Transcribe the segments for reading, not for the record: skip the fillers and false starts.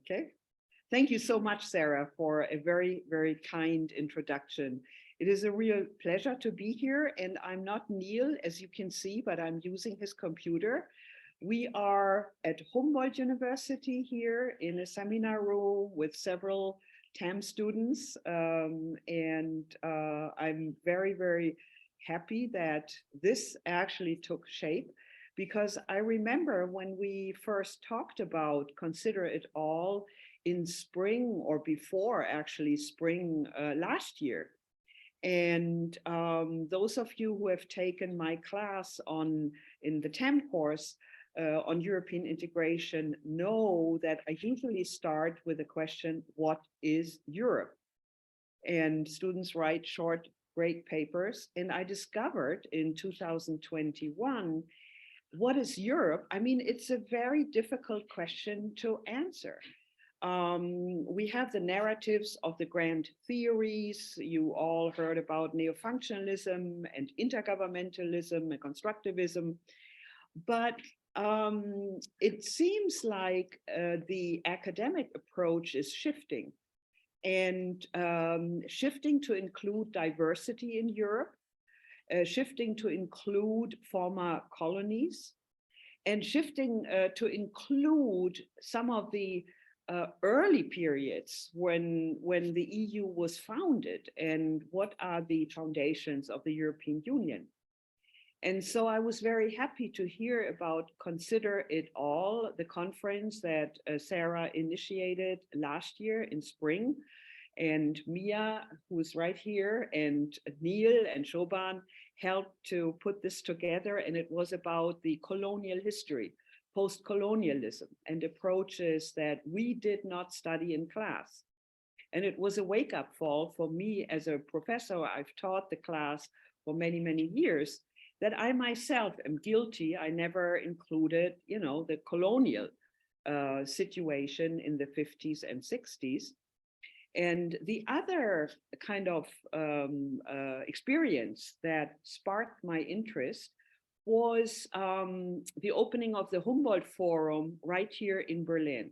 Okay. Thank you so much, Sarah, for a very, very kind introduction. It is a real pleasure to be here. And I'm not Neil, as you can see, but I'm using his computer. We are at Humboldt University here in a seminar room with several TAM students. I'm very, very happy that this actually took shape, because I remember when we first talked about Consider It All in spring, or before actually spring last year. And those of you who have taken my class in the TAM course on European integration know that I usually start with the question, what is Europe? And students write short, great papers. And I discovered in 2021, what is Europe? I mean, it's a very difficult question to answer. We have the narratives of the grand theories. You all heard about neo-functionalism and intergovernmentalism and constructivism. But it seems like the academic approach is shifting, and shifting to include diversity in Europe, shifting to include former colonies, and shifting to include some of the early periods when the EU was founded and what are the foundations of the European Union. And so I was very happy to hear about Consider It All, the conference that Sarah initiated last year in spring. And Mia, who's right here, and Neil and Shoban helped to put this together. And it was about the colonial history, post-colonialism, and approaches that we did not study in class. And it was a wake-up call for me as a professor. I've taught the class for many, many years, that I myself am guilty. I never included, the colonial situation in the 50s and 60s. And the other kind of experience that sparked my interest was the opening of the Humboldt Forum right here in Berlin.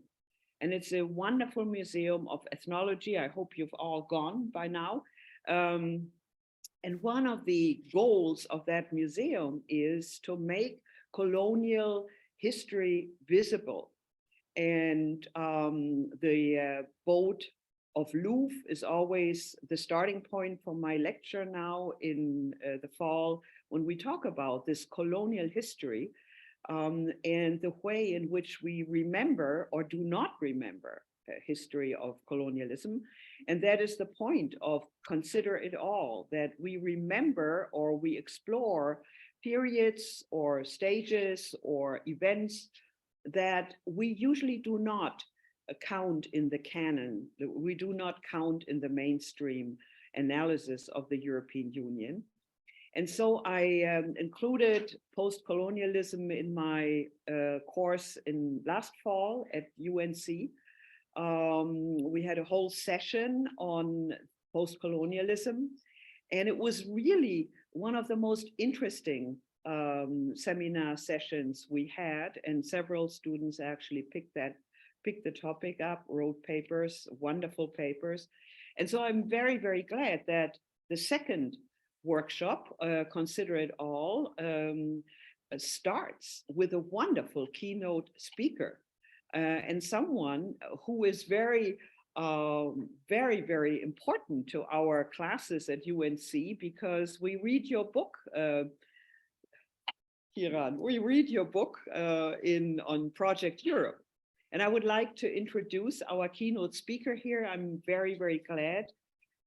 And it's a wonderful museum of ethnology. I hope you've all gone by now. And one of the goals of that museum is to make colonial history visible. And the boat of Louvre is always the starting point for my lecture now in the fall, when we talk about this colonial history and the way in which we remember or do not remember history of colonialism. And that is the point of Consider It All, that we remember or we explore periods or stages or events that we usually do not count in the canon, that we do not count in the mainstream analysis of the European Union. And so I included post-colonialism in my course in last fall at UNC. We had a whole session on post-colonialism, and it was really one of the most interesting seminar sessions we had, and several students actually picked the topic up, wrote papers, wonderful papers. And so I'm very, very glad that the second workshop, Consider It All, starts with a wonderful keynote speaker. And someone who is very, very important to our classes at UNC, because we read your book, Kiran, we read your book on Project Europe. And I would like to introduce our keynote speaker here. I'm very, very glad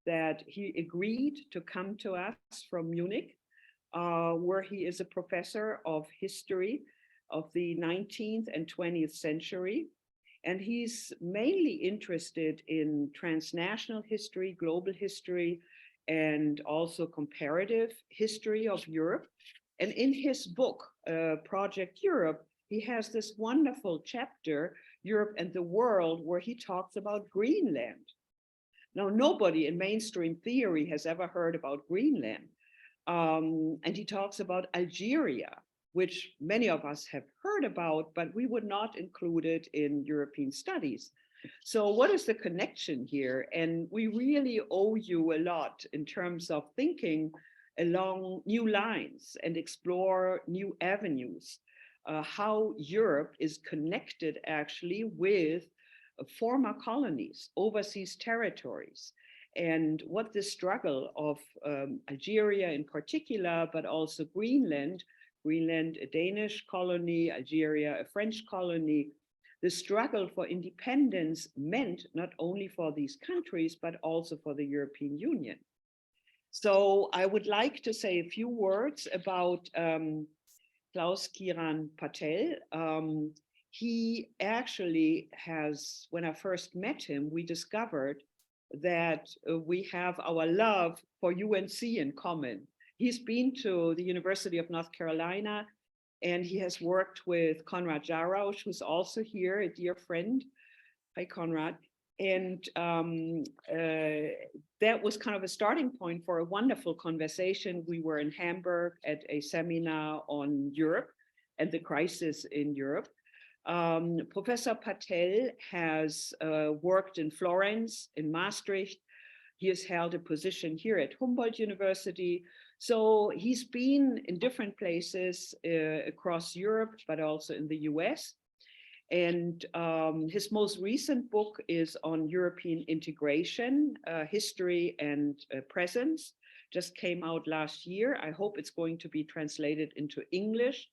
that he agreed to come to us from Munich, where he is a professor of history of the 19th and 20th century. And he's mainly interested in transnational history, global history, and also comparative history of Europe. And in his book, Project Europe, he has this wonderful chapter, Europe and the World, where he talks about Greenland. Now, nobody in mainstream theory has ever heard about Greenland. And he talks about Algeria, which many of us have heard about, but we would not include it in European studies. So what is the connection here? And we really owe you a lot in terms of thinking along new lines and explore new avenues, how Europe is connected actually with former colonies, overseas territories, and what the struggle of Algeria in particular, but also Greenland, a Danish colony, Algeria, a French colony, the struggle for independence meant not only for these countries, but also for the European Union. So I would like to say a few words about Klaus Kiran Patel. He actually has, when I first met him, we discovered that we have our love for UNC in common. He's been to the University of North Carolina, and he has worked with Konrad Jarosz, who's also here, a dear friend. Hi, Konrad. And that was kind of a starting point for a wonderful conversation. We were in Hamburg at a seminar on Europe and the crisis in Europe. Professor Patel has worked in Florence, in Maastricht. He has held a position here at Humboldt University. So he's been in different places across Europe, but also in the US. And his most recent book is on European integration, history and presence, just came out last year. I hope it's going to be translated into English.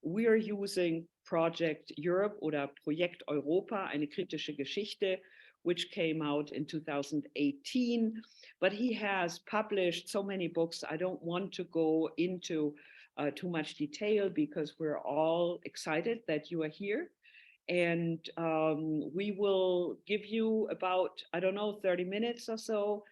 We are using Project Europe oder Projekt Europa, eine kritische Geschichte, which came out in 2018. But he has published so many books. I don't want to go into too much detail because we're all excited that you are here. And we will give you about, I don't know, 30 minutes or so.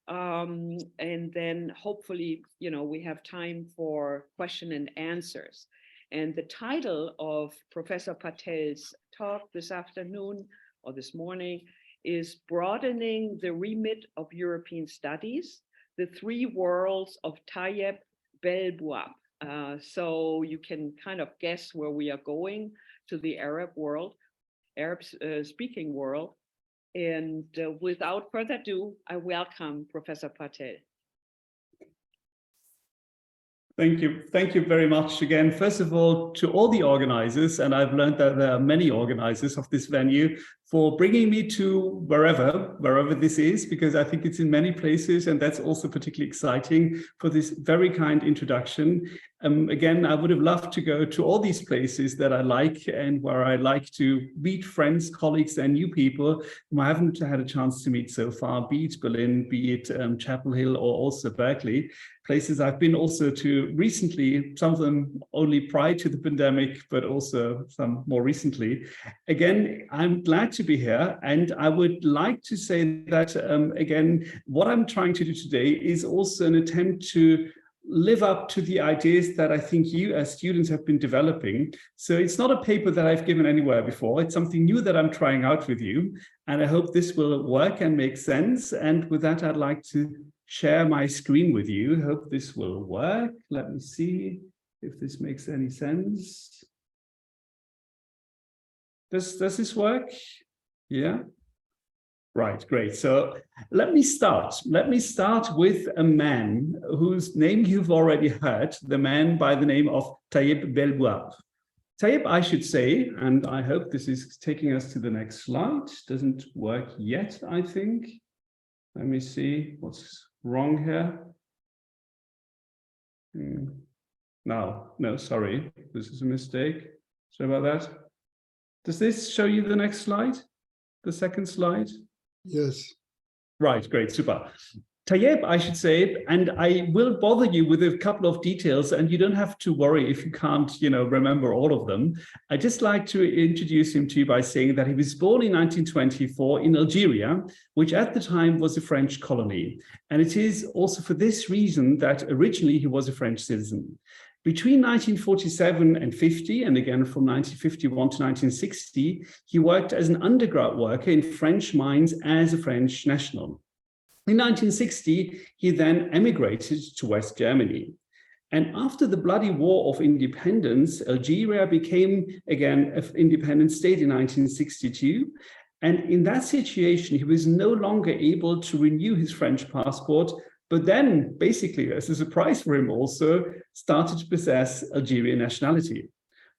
And then hopefully, you know, we have time for question and answers. And the title of Professor Patel's talk this afternoon or this morning is Broadening the Remit of European Studies, the Three Worlds of Thayab Belboab. So you can kind of guess where we are going, to the Arab world, Arab speaking world. And without further ado, I welcome Professor Patel. Thank you. Thank you very much again. First of all, to all the organizers, and I've learned that there are many organizers of this venue, for bringing me to wherever this is, because I think it's in many places, and that's also particularly exciting for this very kind introduction. Again, I would have loved to go to all these places that I like and where I like to meet friends, colleagues, and new people whom I haven't had a chance to meet so far, be it Berlin, be it Chapel Hill, or also Berkeley. Places I've been also to recently, some of them only prior to the pandemic, but also some more recently. Again, I'm glad to be here, and I would like to say that, again, what I'm trying to do today is also an attempt to live up to the ideas that I think you as students have been developing. So it's not a paper that I've given anywhere before. It's something new that I'm trying out with you. And I hope this will work and make sense. And with that, I'd like to share my screen with you. Hope this will work. Let me see if this makes any sense. Does this work? Yeah. Right, great. So let me start. Let me start with a man whose name you've already heard, the man by the name of Thayab Belboab. Thayab, I should say, and I hope this is taking us to the next slide. Doesn't work yet, I think. Let me see what's wrong here. No, sorry. This is a mistake. Sorry about that. Does this show you the next slide? The second slide? Yes. Right, great, super. Thayab, I should say, and I will bother you with a couple of details, and you don't have to worry if you can't, remember all of them. I'd just like to introduce him to you by saying that he was born in 1924 in Algeria, which at the time was a French colony. And it is also for this reason that originally he was a French citizen. Between 1947 and 50, and again from 1951 to 1960, he worked as an underground worker in French mines as a French national. In 1960, he then emigrated to West Germany. And after the bloody war of independence, Algeria became again an independent state in 1962. And in that situation, he was no longer able to renew his French passport, but then basically, as a surprise for him also, started to possess Algerian nationality.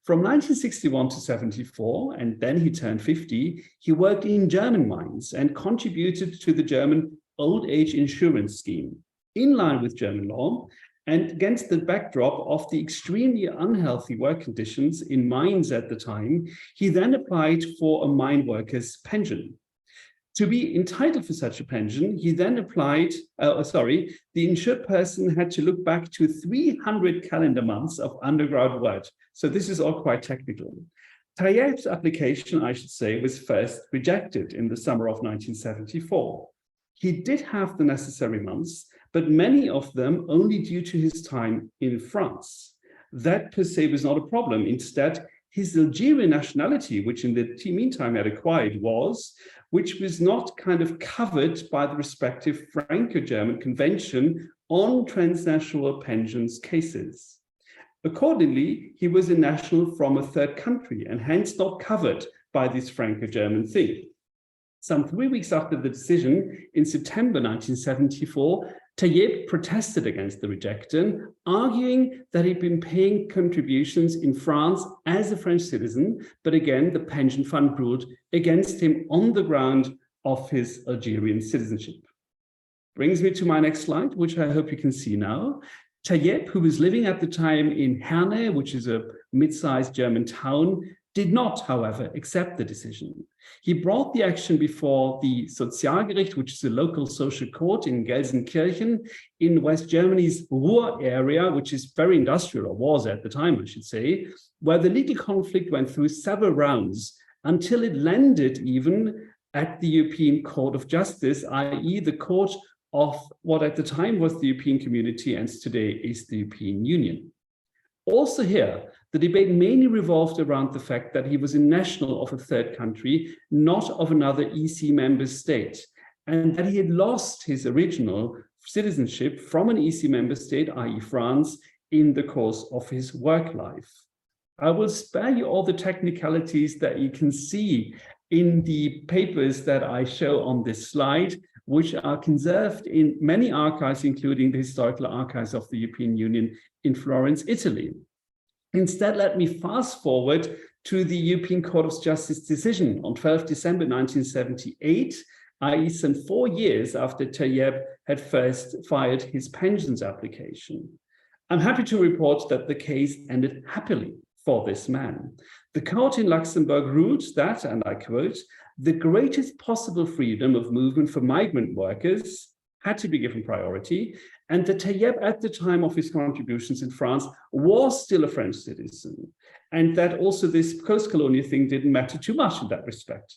From 1961 to 74, and then he turned 50, he worked in German mines and contributed to the German old age insurance scheme, in line with German law, and against the backdrop of the extremely unhealthy work conditions in mines at the time, he then applied for a mine worker's pension. To be entitled for such a pension, he then applied, the insured person had to look back to 300 calendar months of underground work. So this is all quite technical. Thayab's application, I should say, was first rejected in the summer of 1974. He did have the necessary months, but many of them only due to his time in France. That per se was not a problem. Instead, his Algerian nationality, which in the meantime had acquired, which was not kind of covered by the respective Franco-German Convention on transnational pensions cases. Accordingly, he was a national from a third country and hence not covered by this Franco-German thing. Some 3 weeks after the decision, in September 1974, Thayab protested against the rejection, arguing that he'd been paying contributions in France as a French citizen, but again, the pension fund ruled against him on the ground of his Algerian citizenship. Brings me to my next slide, which I hope you can see now. Thayab, who was living at the time in Herne, which is a mid-sized German town, did not, however, accept the decision. He brought the action before the Sozialgericht, which is a local social court in Gelsenkirchen in West Germany's Ruhr area, which is very industrial, or was at the time, I should say, where the legal conflict went through several rounds until it landed even at the European Court of Justice, i.e. the court of what at the time was the European Community and today is the European Union. Also here, the debate mainly revolved around the fact that he was a national of a third country, not of another EC member state, and that he had lost his original citizenship from an EC member state, i.e. France, in the course of his work life. I will spare you all the technicalities that you can see in the papers that I show on this slide, which are conserved in many archives, including the Historical Archives of the European Union in Florence, Italy. Instead, let me fast forward to the European Court of Justice decision on 12 December 1978, i.e. some 4 years after Thayab had first filed his pensions application. I'm happy to report that the case ended happily for this man. The court in Luxembourg ruled that, and I quote, the greatest possible freedom of movement for migrant workers had to be given priority, and that Thayab at the time of his contributions in France was still a French citizen, and that also this post-colonial thing didn't matter too much in that respect.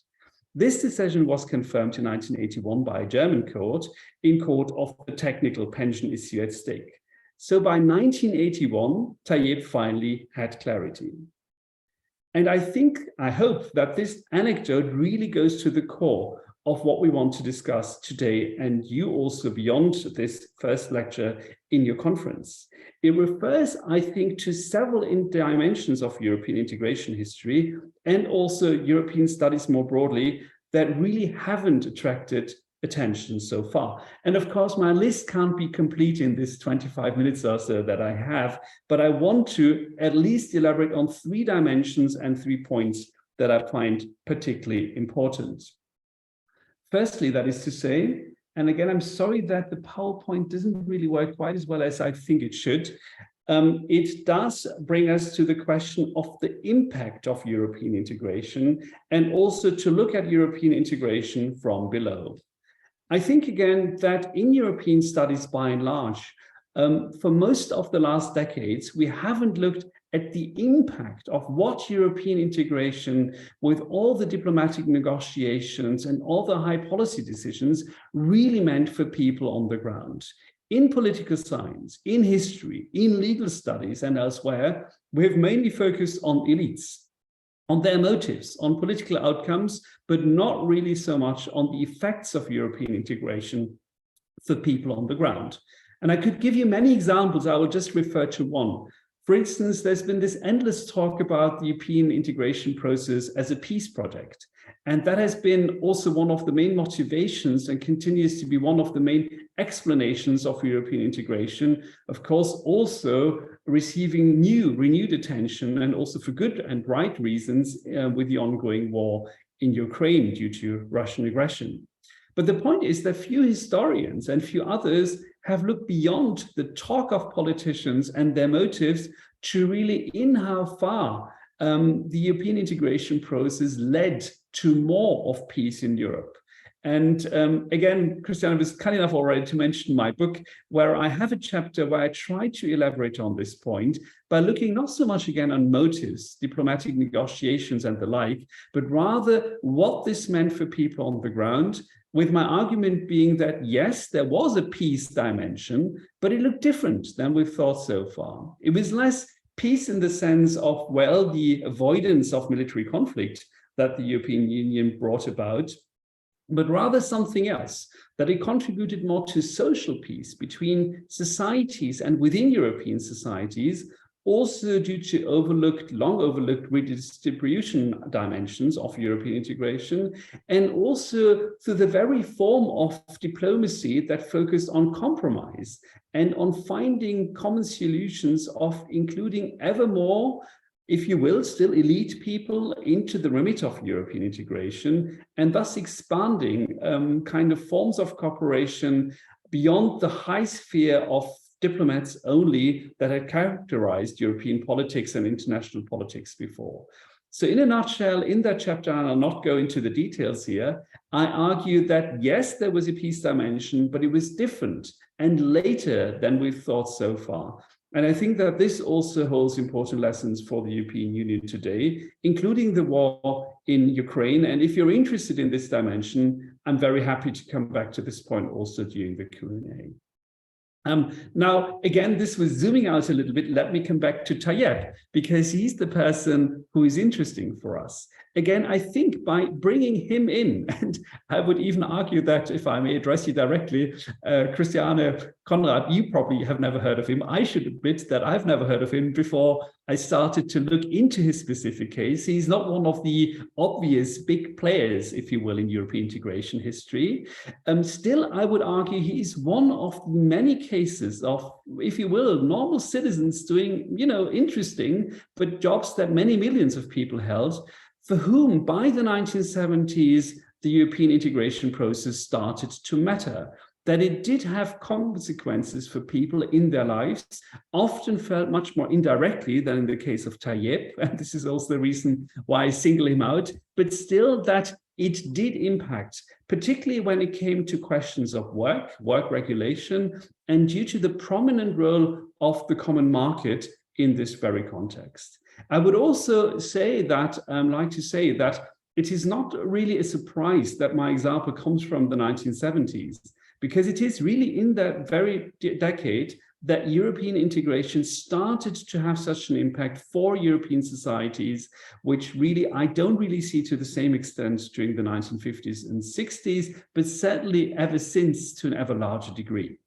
This decision was confirmed in 1981 by a German court in court of the technical pension issue at stake. So by 1981, Thayab finally had clarity. And I hope that this anecdote really goes to the core of what we want to discuss today, and you also beyond this first lecture in your conference. It refers, I think, to several dimensions of European integration history and also European studies more broadly that really haven't attracted attention so far. And of course, my list can't be complete in this 25 minutes or so that I have, but I want to at least elaborate on 3 dimensions and 3 points that I find particularly important. Firstly, that is to say, and again, I'm sorry that the PowerPoint doesn't really work quite as well as I think it should. It does bring us to the question of the impact of European integration and also to look at European integration from below. I think again that in European studies by and large, for most of the last decades, we haven't looked at the impact of what European integration with all the diplomatic negotiations and all the high policy decisions really meant for people on the ground. In political science, in history, in legal studies and elsewhere, we have mainly focused on elites, on their motives, on political outcomes, but not really so much on the effects of European integration for people on the ground. And I could give you many examples. I will just refer to one. For instance, there's been this endless talk about the European integration process as a peace project. And that has been also one of the main motivations and continues to be one of the main explanations of European integration. Of course, also receiving renewed attention, and also for good and right reasons, with the ongoing war in Ukraine due to Russian aggression. But the point is that few historians and few others have looked beyond the talk of politicians and their motives to really in how far the European integration process led to more of peace in Europe. And again, Christiane was kind enough already to mention my book, where I have a chapter where I try to elaborate on this point by looking not so much again on motives, diplomatic negotiations and the like, but rather what this meant for people on the ground, with my argument being that, yes, there was a peace dimension, but it looked different than we've thought so far. It was less peace in the sense of, well, the avoidance of military conflict that the European Union brought about, but rather something else, that it contributed more to social peace between societies and within European societies, also due to long overlooked redistribution dimensions of European integration, and also through the very form of diplomacy that focused on compromise and on finding common solutions of including ever more, if you will, still elite people into the remit of European integration, and thus expanding kind of forms of cooperation beyond the high sphere of diplomats only that had characterized European politics and international politics before. So in a nutshell, in that chapter, and I'll not go into the details here, I argue that yes, there was a peace dimension, but it was different and later than we've thought so far. And I think that this also holds important lessons for the European Union today, including the war in Ukraine. And if you're interested in this dimension, I'm very happy to come back to this point also during the Q&A. Now, again, this was zooming out a little bit. Let me come back to Thayab, because he's the person who is interesting for us. Again, I think by bringing him in, and I would even argue that, if I may address you directly, Christiane, Konrad, you probably have never heard of him. I should admit that I've never heard of him before I started to look into his specific case. He's not one of the obvious big players, if you will, in European integration history. Still, I would argue he is one of many cases of, if you will, normal citizens doing, interesting, but jobs that many millions of people held, for whom by the 1970s, the European integration process started to matter. That it did have consequences for people in their lives, often felt much more indirectly than in the case of Thayab, and this is also the reason why I single him out, but still that it did impact, particularly when it came to questions of work regulation, and due to the prominent role of the common market in this very context. I would also say that, it is not really a surprise that my example comes from the 1970s, because it is really in that very decade that European integration started to have such an impact for European societies, which really I don't really see to the same extent during the 1950s and 60s, but certainly ever since to an ever larger degree.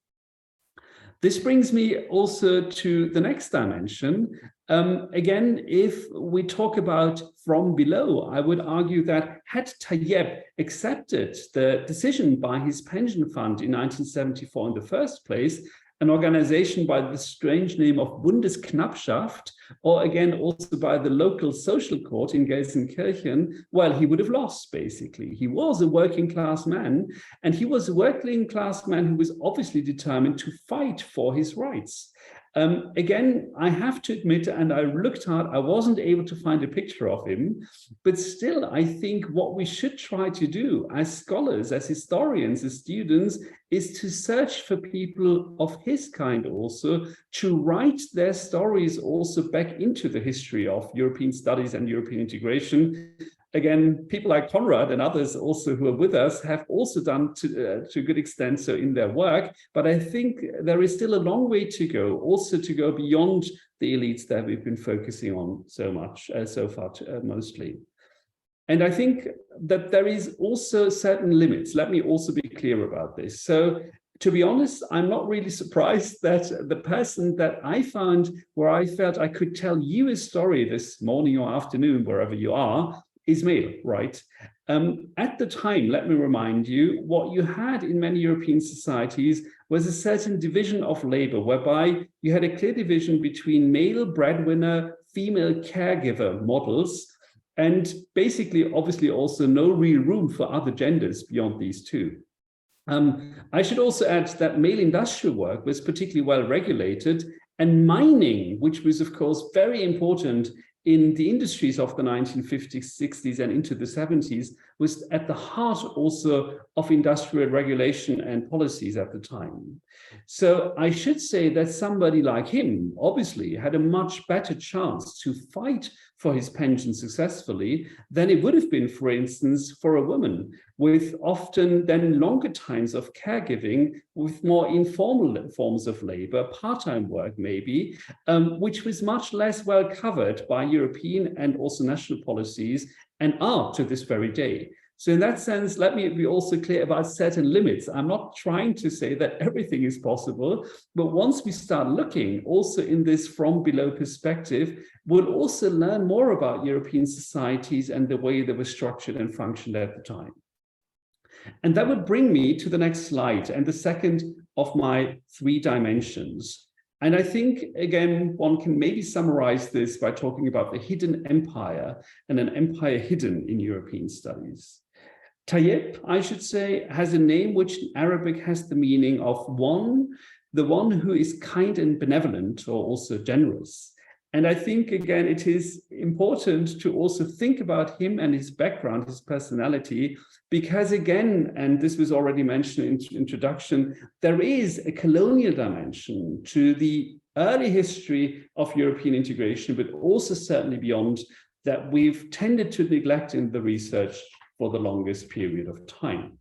This brings me also to the next dimension. Again, if we talk about from below, I would argue that had Thayab accepted the decision by his pension fund in 1974 in the first place, an organization by the strange name of Bundesknappschaft, or again, also by the local social court in Gelsenkirchen, well, he would have lost, basically. He was a working class man, and he was a working class man who was obviously determined to fight for his rights. Again, I have to admit, and I looked hard, I wasn't able to find a picture of him, but still, I think what we should try to do as scholars, as historians, as students, is to search for people of his kind also, to write their stories also back into the history of European studies and European integration. Again, people like Konrad and others also who are with us have also done to a good extent so in their work, but I think there is still a long way to go, also to go beyond the elites that we've been focusing on so much, so far mostly. And I think that there is also certain limits. Let me also be clear about this. So to be honest, I'm not really surprised that the person that I found where I felt I could tell you a story this morning or afternoon, wherever you are, is male, right? At the time, let me remind you, what you had in many European societies was a certain division of labor, whereby you had a clear division between male breadwinner, female caregiver models, and basically, obviously, also no real room for other genders beyond these two. I should also add that male industrial work was particularly well regulated, and mining, which was, of course, very important in the industries of the 1950s, 60s, and into the 70s, was at the heart also of industrial regulation and policies at the time. So I should say that somebody like him obviously had a much better chance to fight for his pension successfully than it would have been, for instance, for a woman, with often then longer times of caregiving, with more informal forms of labor, part-time work maybe, which was much less well covered by European and also national policies, and are to this very day. So in that sense, let me be also clear about certain limits. I'm not trying to say that everything is possible, but once we start looking also in this from below perspective, we'll also learn more about European societies and the way they were structured and functioned at the time. And that would bring me to the next slide and the second of my 3 dimensions. And I think, again, one can maybe summarize this by talking about the hidden empire and an empire hidden in European studies. Thayab, I should say, has a name which in Arabic has the meaning of the one who is kind and benevolent, or also generous. And I think, again, it is important to also think about him and his background, his personality, because again, and this was already mentioned in the introduction, there is a colonial dimension to the early history of European integration, but also certainly beyond, that we've tended to neglect in the research for the longest period of time.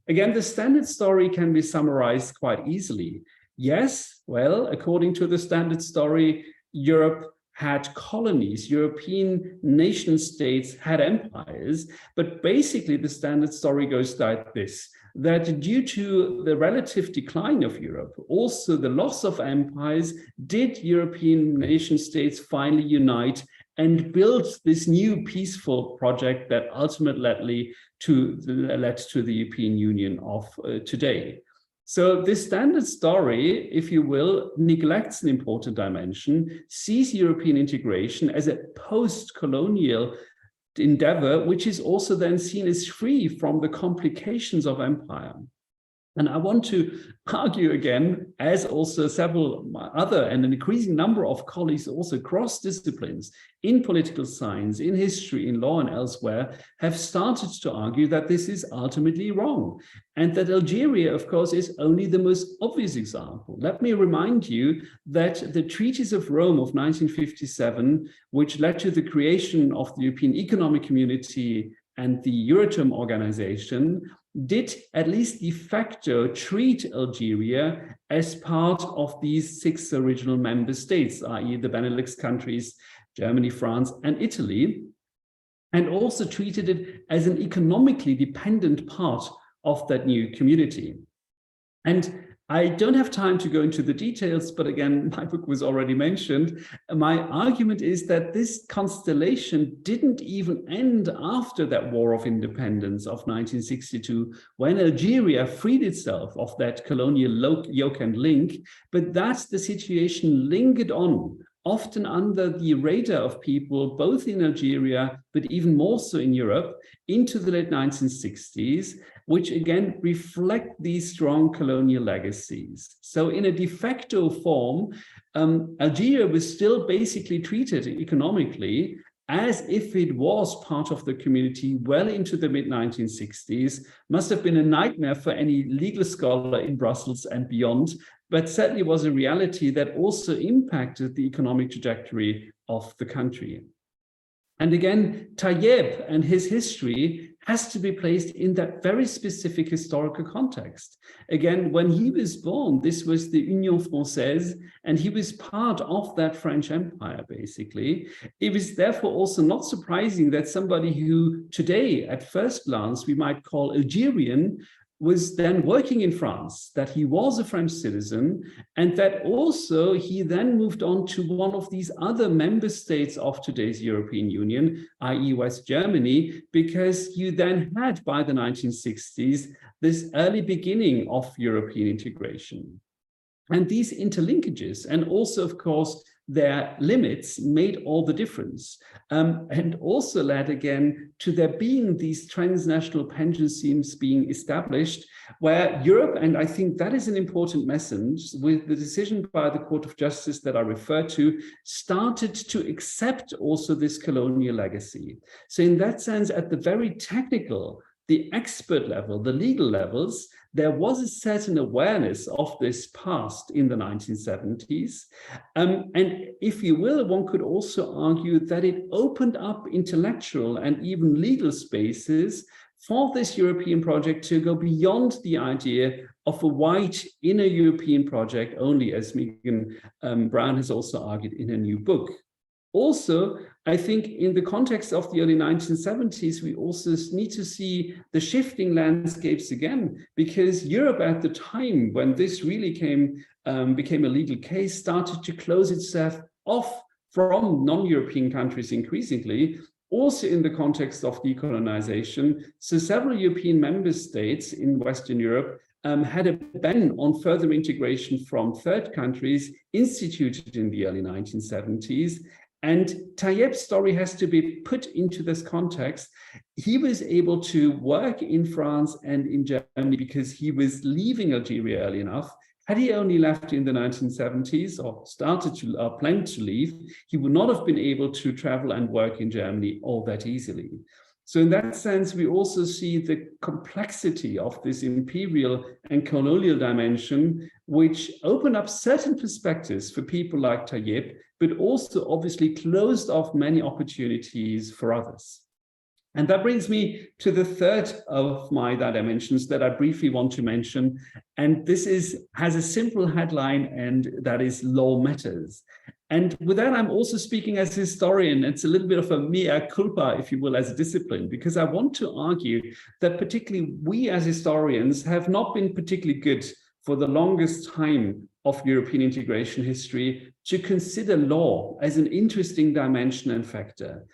Again, the standard story can be summarized quite easily. Yes, well, according to the standard story, Europe had colonies, European nation states had empires, but basically the standard story goes like this, that due to the relative decline of Europe, also the loss of empires, did European nation states finally unite and build this new peaceful project that ultimately led to the European Union of today. So this standard story, if you will, neglects an important dimension, sees European integration as a post-colonial endeavor, which is also then seen as free from the complications of empire. And I want to argue again, as also several other and an increasing number of colleagues also across disciplines in political science, in history, in law and elsewhere, have started to argue that this is ultimately wrong. And that Algeria, of course, is only the most obvious example. Let me remind you that the Treaties of Rome of 1957, which led to the creation of the European Economic Community and the Euratom organization, did at least de facto treat Algeria as part of these 6 original member states, i.e. the Benelux countries, Germany, France, and Italy, and also treated it as an economically dependent part of that new community. And I don't have time to go into the details, but again, my book was already mentioned. My argument is that this constellation didn't even end after that War of Independence of 1962, when Algeria freed itself of that colonial yoke and link, but that the situation lingered on, often under the radar of people, both in Algeria, but even more so in Europe, into the late 1960s, which again reflect these strong colonial legacies. So in a de facto form, Algeria was still basically treated economically as if it was part of the community well into the mid-1960s. Must have been a nightmare for any legal scholar in Brussels and beyond, but certainly was a reality that also impacted the economic trajectory of the country. And again, Thayab and his history has to be placed in that very specific historical context. Again, when he was born, this was the Union Française, and he was part of that French Empire, basically. It was therefore also not surprising that somebody who today, at first glance, we might call Algerian, was then working in France, that he was a French citizen, and that also he then moved on to one of these other member states of today's European Union, i.e. West Germany, because you then had, by the 1960s, this early beginning of European integration. And these interlinkages, and also, of course, their limits, made all the difference, and also led again to there being these transnational pension schemes being established, where Europe, and I think that is an important message, with the decision by the Court of Justice that I referred to, started to accept also this colonial legacy. So in that sense, at the very technical, the expert level, the legal levels, there was a certain awareness of this past in the 1970s. And if you will, one could also argue that it opened up intellectual and even legal spaces for this European project to go beyond the idea of a white inner European project only, as Megan Brown has also argued in her new book. Also, I think in the context of the early 1970s, we also need to see the shifting landscapes again, because Europe at the time when this really became a legal case, started to close itself off from non-European countries increasingly, also in the context of decolonization. So several European member states in Western Europe had a ban on further integration from third countries instituted in the early 1970s. And Thayab's story has to be put into this context. He was able to work in France and in Germany because he was leaving Algeria early enough. Had he only left in the 1970s or planned to leave, he would not have been able to travel and work in Germany all that easily. So in that sense, we also see the complexity of this imperial and colonial dimension, which open up certain perspectives for people like Thayab, but also obviously closed off many opportunities for others. And that brings me to the third of my dimensions that I briefly want to mention. And this has a simple headline, and that is law matters. And with that, I'm also speaking as a historian. It's a little bit of a mea culpa, if you will, as a discipline, because I want to argue that particularly we as historians have not been particularly good for the longest time of European integration history to consider law as an interesting dimension and factor.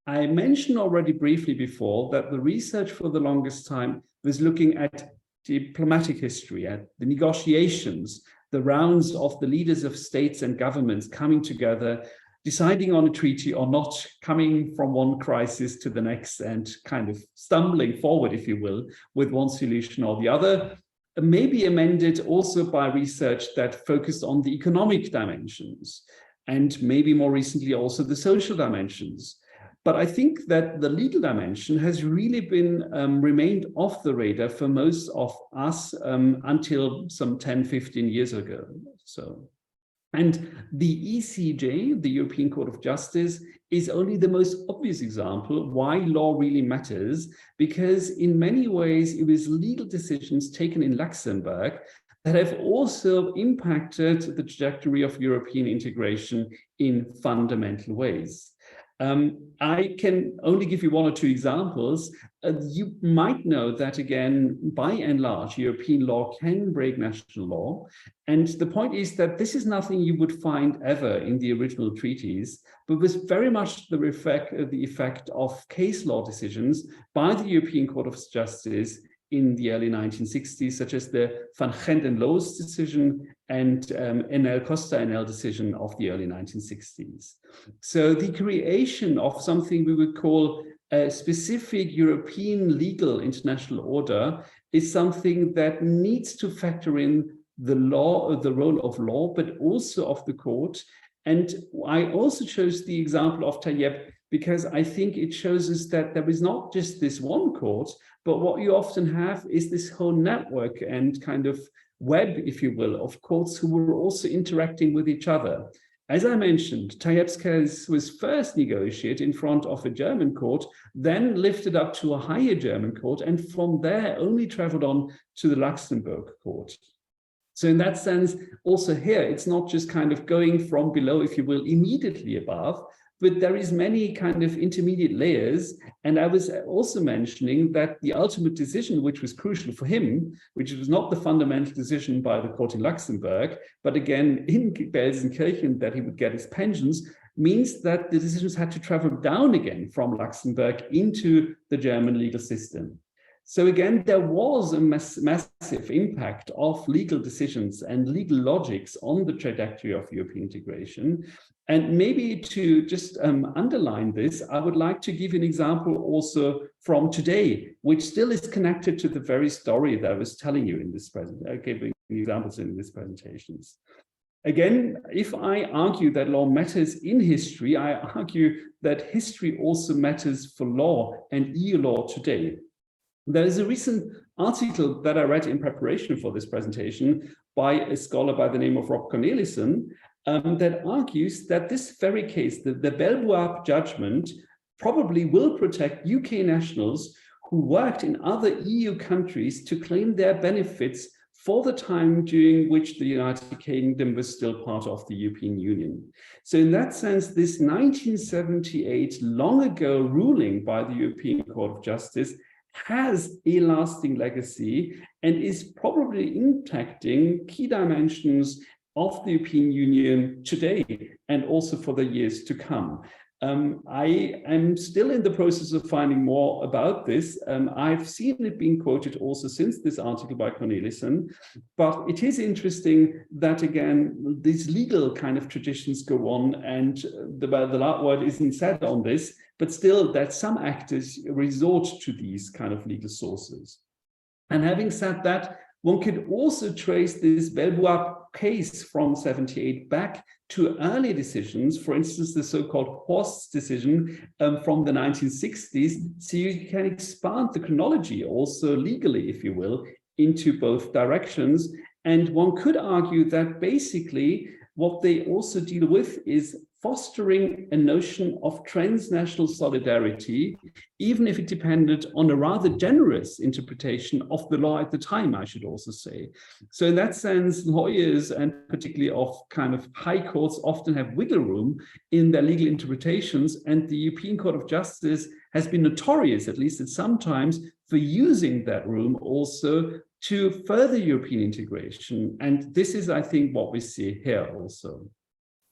I mentioned already briefly before that the research for the longest time was looking at diplomatic history, at the negotiations, the rounds of the leaders of states and governments coming together, deciding on a treaty or not, coming from one crisis to the next and kind of stumbling forward, if you will, with one solution or the other. Maybe amended also by research that focused on the economic dimensions, and maybe more recently also the social dimensions. But I think that the legal dimension has really been remained off the radar for most of us until some 10, 15 years ago. And the ECJ, the European Court of Justice, is only the most obvious example why law really matters, because in many ways it was legal decisions taken in Luxembourg that have also impacted the trajectory of European integration in fundamental ways. I can only give you one or two examples. You might know that, again, by and large, European law can break national law. And the point is that this is nothing you would find ever in the original treaties, but was very much the effect of case law decisions by the European Court of Justice in the early 1960s, such as the Van Gent and Loos decision and NL Costa NL decision of the early 1960s. So the creation of something we would call a specific European legal international order is something that needs to factor in the law, the role of law, but also of the court. And I also chose the example of Thayab because I think it shows us that there is not just this one court, but what you often have is this whole network and kind of web, if you will, of courts who were also interacting with each other. As I mentioned, Thayab's case was first negotiated in front of a German court, then lifted up to a higher German court, and from there only traveled on to the Luxembourg court. So in that sense, also here, it's not just kind of going from below, if you will, immediately above, but there is many kind of intermediate layers. And I was also mentioning that the ultimate decision, which was crucial for him, which was not the fundamental decision by the court in Luxembourg, but again in Gelsenkirchen that he would get his pensions, means that the decisions had to travel down again from Luxembourg into the German legal system. So again, there was a massive impact of legal decisions and legal logics on the trajectory of European integration. And maybe to just underline this, I would like to give an example also from today, which still is connected to the very story that I was telling you in this presentation, giving examples in these presentations. Again, if I argue that law matters in history, I argue that history also matters for law and EU law today. There is a recent article that I read in preparation for this presentation by a scholar by the name of Rob Cornelissen that argues that this very case, the Belbuap judgment, probably will protect UK nationals who worked in other EU countries to claim their benefits for the time during which the United Kingdom was still part of the European Union. So in that sense, this 1978 long ago ruling by the European Court of Justice has a lasting legacy and is probably impacting key dimensions of the European Union today and also for the years to come. I am still in the process of finding more about this. I've seen it being quoted also since this article by Cornelissen, but it is interesting that, again, these legal kind of traditions go on, and the word isn't said on this, but still that some actors resort to these kind of legal sources. And having said that, one could also trace this Belbuap case from 78 back to earlier decisions, for instance, the so-called Horst decision from the 1960s. So you can expand the chronology also legally, if you will, into both directions. And one could argue that basically what they also deal with is fostering a notion of transnational solidarity, even if it depended on a rather generous interpretation of the law at the time, I should also say. So in that sense, lawyers, and particularly of kind of high courts, often have wiggle room in their legal interpretations, and the European Court of Justice has been notorious, at least at some times, for using that room also to further European integration. And this is, I think, what we see here also.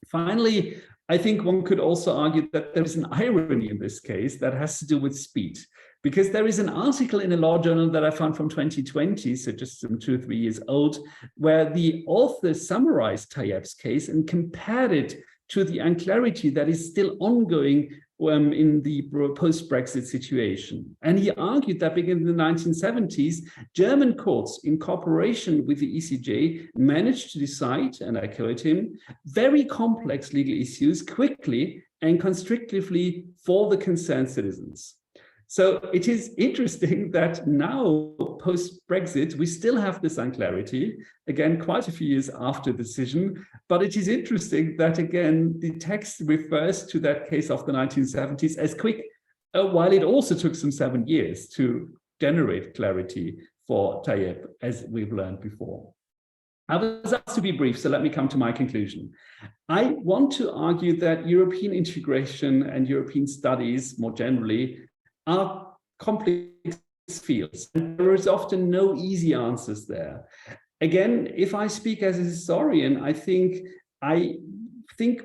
Finally, I think one could also argue that there is an irony in this case that has to do with speed, because there is an article in a law journal that I found from 2020, so just some 2 or 3 years old, where the author summarized Thayab's case and compared it to the unclarity that is still ongoing in the post-Brexit situation. And he argued that beginning in the 1970s, German courts, in cooperation with the ECJ, managed to decide, and I quote him, very complex legal issues quickly and constructively for the concerned citizens. So it is interesting that now, post-Brexit, we still have this unclarity, again, quite a few years after the decision, but it is interesting that, again, the text refers to that case of the 1970s as quick, while it also took some 7 years to generate clarity for Thayab, as we've learned before. I was asked to be brief, so let me come to my conclusion. I want to argue that European integration and European studies, more generally, are complex fields, and there is often no easy answers there. Again, if I speak as a historian, I think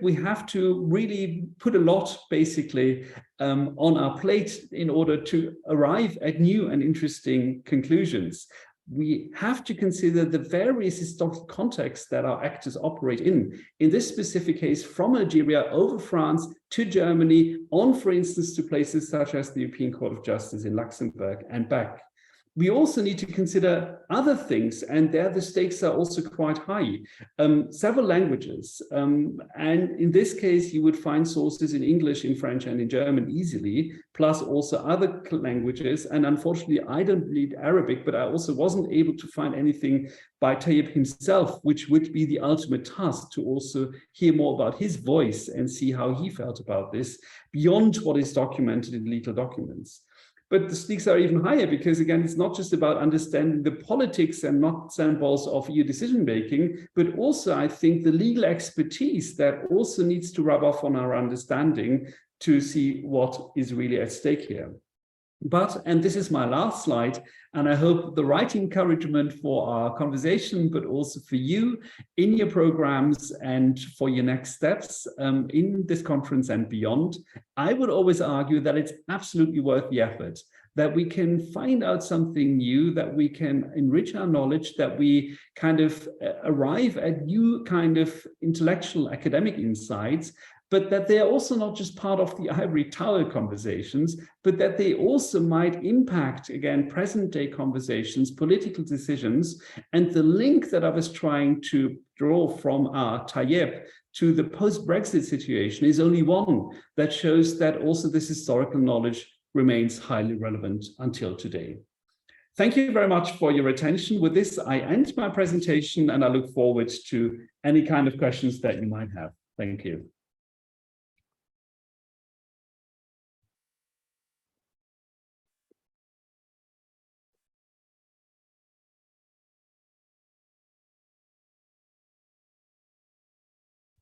we have to really put a lot, basically, on our plate in order to arrive at new and interesting conclusions. We have to consider the various historical contexts that our actors operate in this specific case, from Algeria over France to Germany, on, for instance, to places such as the European Court of Justice in Luxembourg and back. We also need to consider other things, and there the stakes are also quite high. Several languages, and in this case, you would find sources in English, in French, and in German easily, plus also other languages. And unfortunately, I don't read Arabic, but I also wasn't able to find anything by Thayab himself, which would be the ultimate task, to also hear more about his voice and see how he felt about this, beyond what is documented in legal documents. But the stakes are even higher because, again, it's not just about understanding the politics and nuts and bolts of EU decision-making, but also, I think, the legal expertise that also needs to rub off on our understanding to see what is really at stake here. But, and this is my last slide, and I hope the right encouragement for our conversation, but also for you in your programs and for your next steps in this conference and beyond, I would always argue that it's absolutely worth the effort, that we can find out something new, that we can enrich our knowledge, that we kind of arrive at new kind of intellectual academic insights, but that they are also not just part of the ivory tower conversations, but that they also might impact, again, present-day conversations, political decisions, and the link that I was trying to draw from our Thayab to the post-Brexit situation is only one that shows that also this historical knowledge remains highly relevant until today. Thank you very much for your attention. With this, I end my presentation, and I look forward to any kind of questions that you might have. Thank you.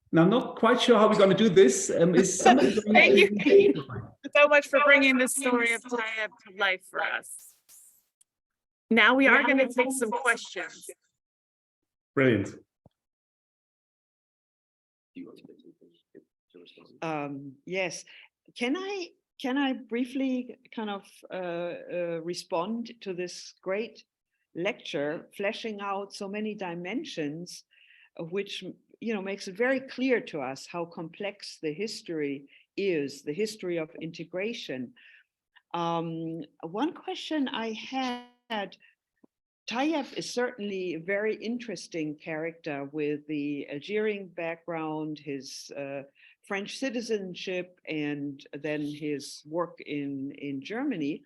Now, I'm not quite sure how we're going to do this. Is somebody going Thank you so much for bringing the story of Thayab to life for us. Now we are going to take some questions. Brilliant. Yes. Can I briefly kind of respond to this great lecture, fleshing out so many dimensions, which makes it very clear to us how complex the history is, the history of integration. One question I had, Thayab is certainly a very interesting character with the Algerian background, his French citizenship, and then his work in Germany.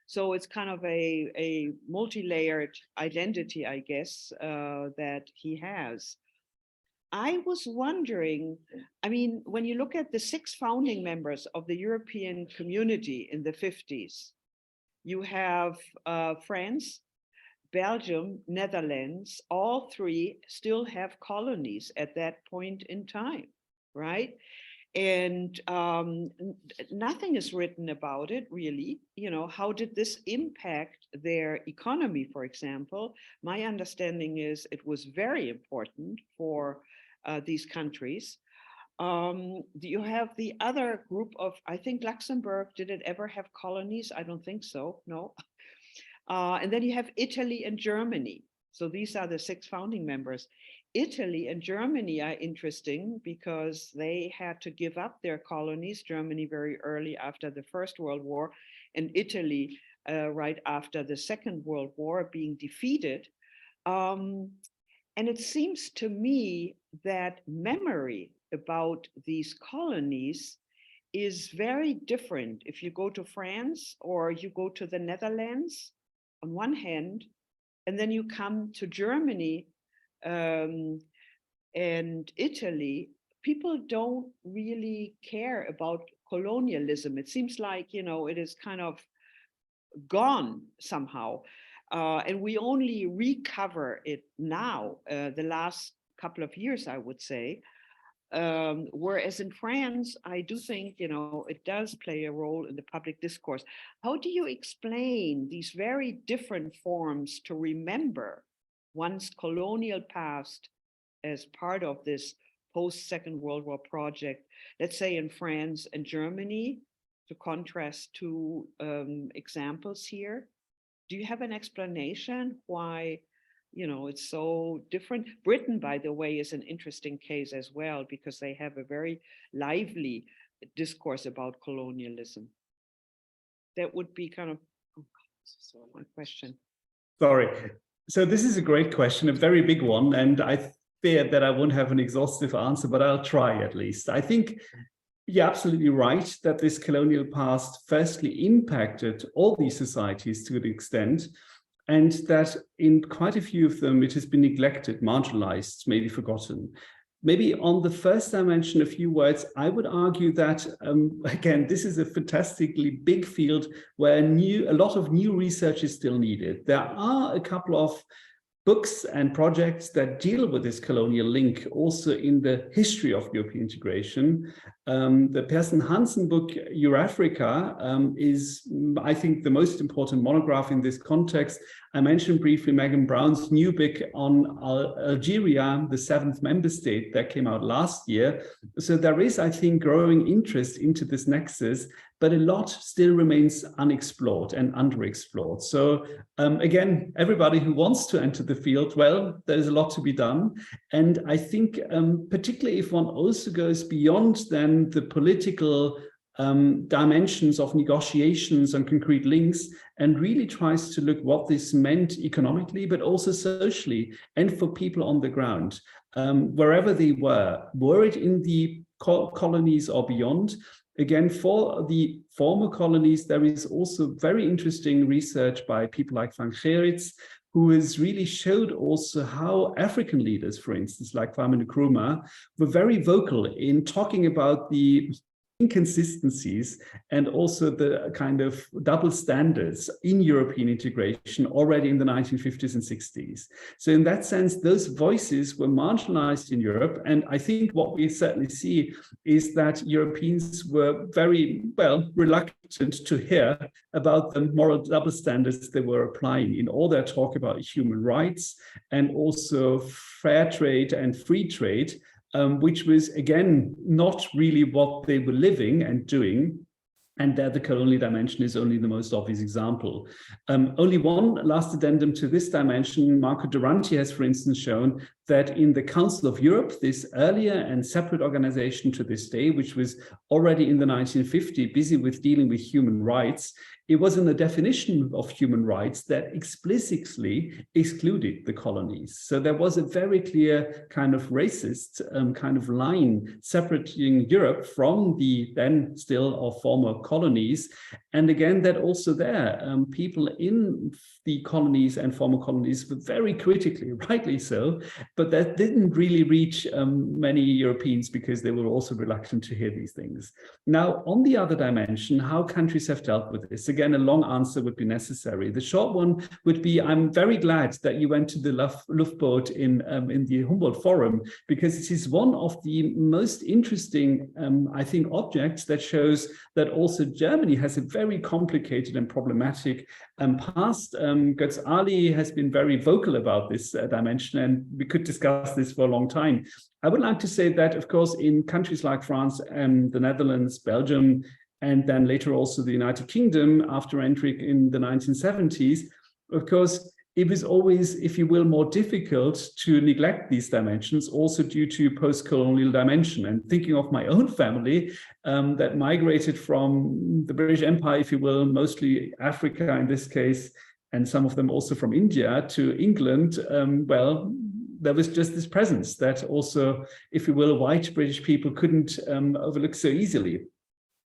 So it's kind of a multi-layered identity, I guess, that he has. I was wondering, I mean, when you look at the 6 founding members of the European community in the 50s, you have France, Belgium, Netherlands, all 3 still have colonies at that point in time, right? And nothing is written about it, really. How did this impact their economy, for example? My understanding is it was very important for these countries. You have the other group of, I think Luxembourg, did it ever have colonies? I don't think so, no. And then you have Italy and Germany. So these are the 6 founding members. Italy and Germany are interesting because they had to give up their colonies, Germany very early after the First World War, and Italy right after the Second World War, being defeated. And it seems to me that memory about these colonies is very different if you go to France or you go to the Netherlands on one hand, and then you come to Germany and Italy. People don't really care about colonialism. It seems like, it is kind of gone somehow. And we only recover it now, the last couple of years, I would say. Whereas in France, I do think, it does play a role in the public discourse. How do you explain these very different forms to remember one's colonial past as part of this post-Second World War project, let's say in France and Germany, to contrast 2 examples here? Do you have an explanation why, it's so different? Britain, by the way, is an interesting case as well, because they have a very lively discourse about colonialism. That would be kind of my question. Sorry. So this is a great question, a very big one, and I fear that I won't have an exhaustive answer, but I'll try at least. I think you're absolutely right that this colonial past firstly impacted all these societies to an extent, and that in quite a few of them it has been neglected, marginalized, maybe forgotten. Maybe on the first dimension, a few words. I would argue that, again, this is a fantastically big field where a lot of new research is still needed. There are a couple of books and projects that deal with this colonial link also in the history of European integration. The Persson Hansen book, Eurafrica, is, I think, the most important monograph in this context. I mentioned briefly Megan Brown's new book on Algeria, the 7th member state, that came out last year. So there is, I think, growing interest into this nexus, but a lot still remains unexplored and underexplored. So again, everybody who wants to enter the field, well, there's a lot to be done. And I think particularly if one also goes beyond then the political dimensions of negotiations and concrete links and really tries to look what this meant economically, but also socially and for people on the ground, wherever they were it in the colonies or beyond. Again, for the former colonies, there is also very interesting research by people like Van Geritz, who has really showed also how African leaders, for instance, like Kwame Nkrumah, were very vocal in talking about the inconsistencies and also the kind of double standards in European integration already in the 1950s and 60s. So in that sense, those voices were marginalized in Europe. And I think what we certainly see is that Europeans were very, well, reluctant to hear about the moral double standards they were applying in all their talk about human rights and also fair trade and free trade, which was, again, not really what they were living and doing. And there the colonial dimension is only the most obvious example. Only one last addendum to this dimension. Marco Duranti has, for instance, shown that in the Council of Europe, this earlier and separate organization to this day, which was already in the 1950s busy with dealing with human rights, it was in the definition of human rights that explicitly excluded the colonies. So there was a very clear kind of racist kind of line separating Europe from the then still or former colonies. And again, that also there, people in the colonies and former colonies were very critically, rightly so, but that didn't really reach many Europeans because they were also reluctant to hear these things. Now, on the other dimension, how countries have dealt with this. Again, a long answer would be necessary. The short one would be, I'm very glad that you went to the Luftboot in the Humboldt Forum, because it is one of the most interesting, I think, objects that shows that also Germany has a very complicated and problematic past. Götz Ali has been very vocal about this dimension, and we could discuss this for a long time. I would like to say that, of course, in countries like France and the Netherlands, Belgium, and then later also the United Kingdom after entry in the 1970s, of course, it was always, if you will, more difficult to neglect these dimensions, also due to post-colonial dimension. And thinking of my own family that migrated from the British Empire, if you will, mostly Africa in this case, and some of them also from India to England, well, there was just this presence that also, if you will, white British people couldn't overlook so easily.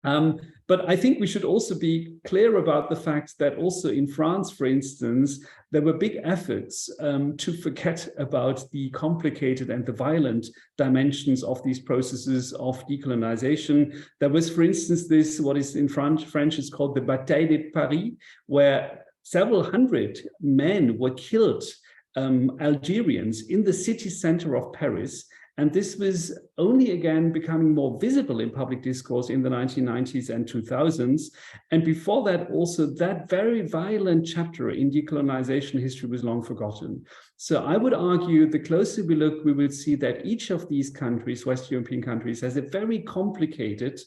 But I think we should also be clear about the fact that also in France, for instance, there were big efforts to forget about the complicated and the violent dimensions of these processes of decolonization. There was, for instance, this, what is in French is called the Bataille de Paris, where several hundred men were killed, Algerians, in the city center of Paris. And this was only again becoming more visible in public discourse in the 1990s and 2000s. And before that, also that very violent chapter in decolonization history was long forgotten. So I would argue the closer we look, we will see that each of these countries, West European countries, has a very complicated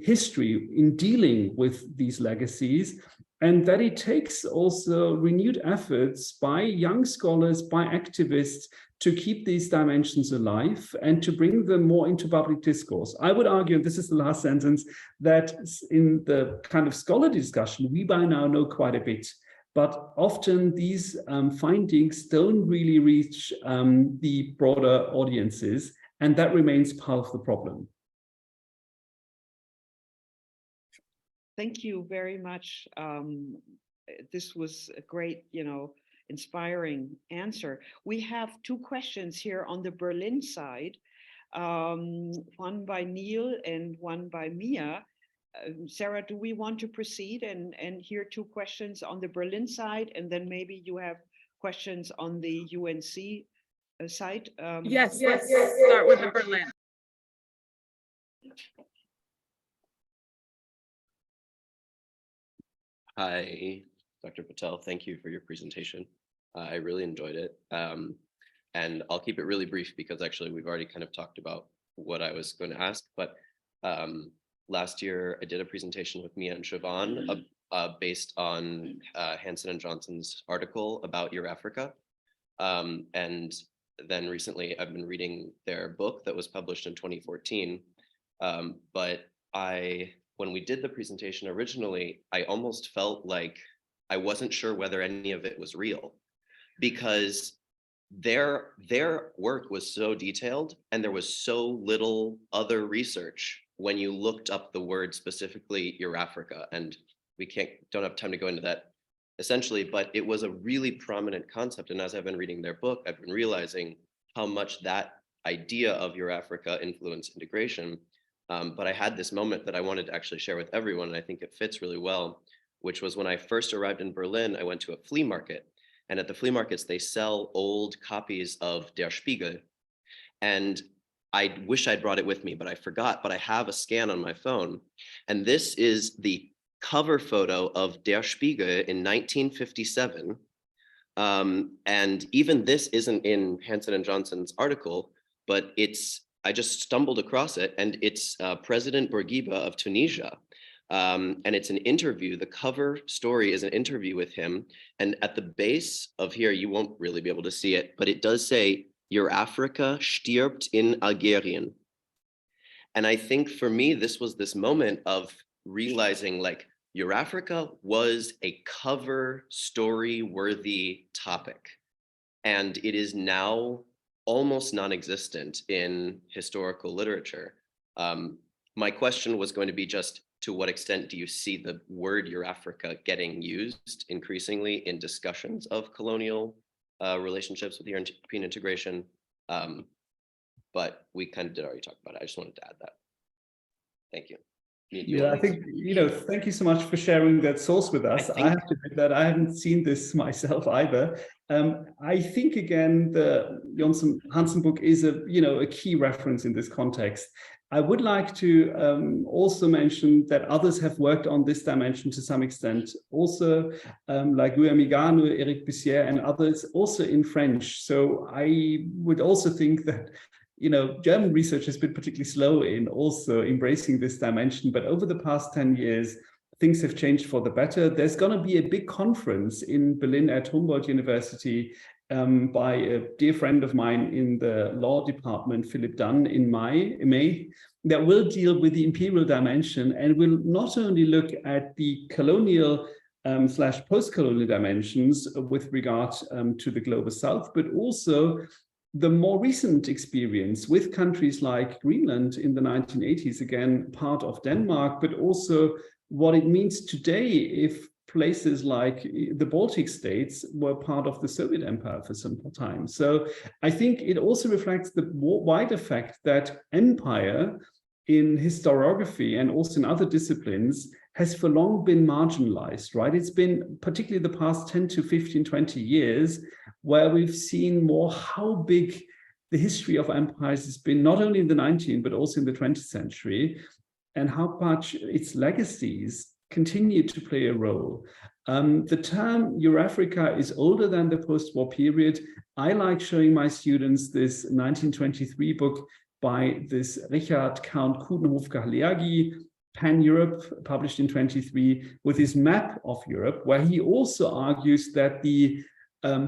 history in dealing with these legacies. And that it takes also renewed efforts by young scholars, by activists, to keep these dimensions alive and to bring them more into public discourse. I would argue, and this is the last sentence, that in the kind of scholar discussion, we by now know quite a bit, but often these findings don't really reach the broader audiences, and that remains part of the problem. Thank you very much. This was a great, inspiring answer. We have two questions here on the Berlin side, one by Neil and one by Mia. Sarah, do we want to proceed and hear two questions on the Berlin side, and then maybe you have questions on the UNC side? Yes, let's start with the Berlin. Hi, Dr. Patel. Thank you for your presentation. I really enjoyed it. And I'll keep it really brief because actually we've already kind of talked about what I was going to ask. But last year I did a presentation with Mia and Siobhan based on Hansen and Johnson's article about Eurafrica. And then recently I've been reading their book that was published in 2014. But when we did the presentation originally, I almost felt like I wasn't sure whether any of it was real, because their work was so detailed and there was so little other research when you looked up the word specifically Eurafrica. And we don't have time to go into that essentially, but it was a really prominent concept. And as I've been reading their book, I've been realizing how much that idea of Eurafrica influenced integration. But I had this moment that I wanted to actually share with everyone, and I think it fits really well, which was when I first arrived in Berlin, I went to a flea market. And at the flea markets, they sell old copies of Der Spiegel. And I wish I'd brought it with me, but I forgot, but I have a scan on my phone. And this is the cover photo of Der Spiegel in 1957. And even this isn't in Hansen and Johnson's article, but I just stumbled across it, and it's President Bourguiba of Tunisia. And it's an interview. The cover story is an interview with him. And at the base of here, you won't really be able to see it, but it does say, Eurafrica stirbt in Algerien. And I think for me, this was this moment of realizing like Eurafrica was a cover story worthy topic. And it is now almost non-existent in historical literature. My question was going to be just, to what extent do you see the word Eurafrica getting used increasingly in discussions of colonial relationships with European integration? But we kind of did already talk about it. I just wanted to add that. Thank you. Yeah, I think, thank you so much for sharing that source with us. I have to admit that I haven't seen this myself either. I think, again, the Hansen book is a key reference in this context. I would like to also mention that others have worked on this dimension to some extent, also like Guillaume Migano, Eric Bussière, and others, also in French. So I would also think that German research has been particularly slow in also embracing this dimension, but over the past 10 years, things have changed for the better. There's going to be a big conference in Berlin at Humboldt University by a dear friend of mine in the law department, Philip Dunn, in May, that will deal with the imperial dimension and will not only look at the colonial / post-colonial dimensions with regard to the global south, but also the more recent experience with countries like Greenland in the 1980s, again, part of Denmark, but also what it means today if places like the Baltic states were part of the Soviet Empire for some time. So I think it also reflects the wider fact that empire in historiography and also in other disciplines has for long been marginalized, right? It's been particularly the past 10 to 15, 20 years where we've seen more how big the history of empires has been, not only in the 19th, but also in the 20th century, and how much its legacies continue to play a role. The term Eurafrica is older than the post-war period. I like showing my students this 1923 book by this Richard Count Coudenhove-Kalergi, Pan-Europe, published in 23, with his map of Europe, where he also argues that the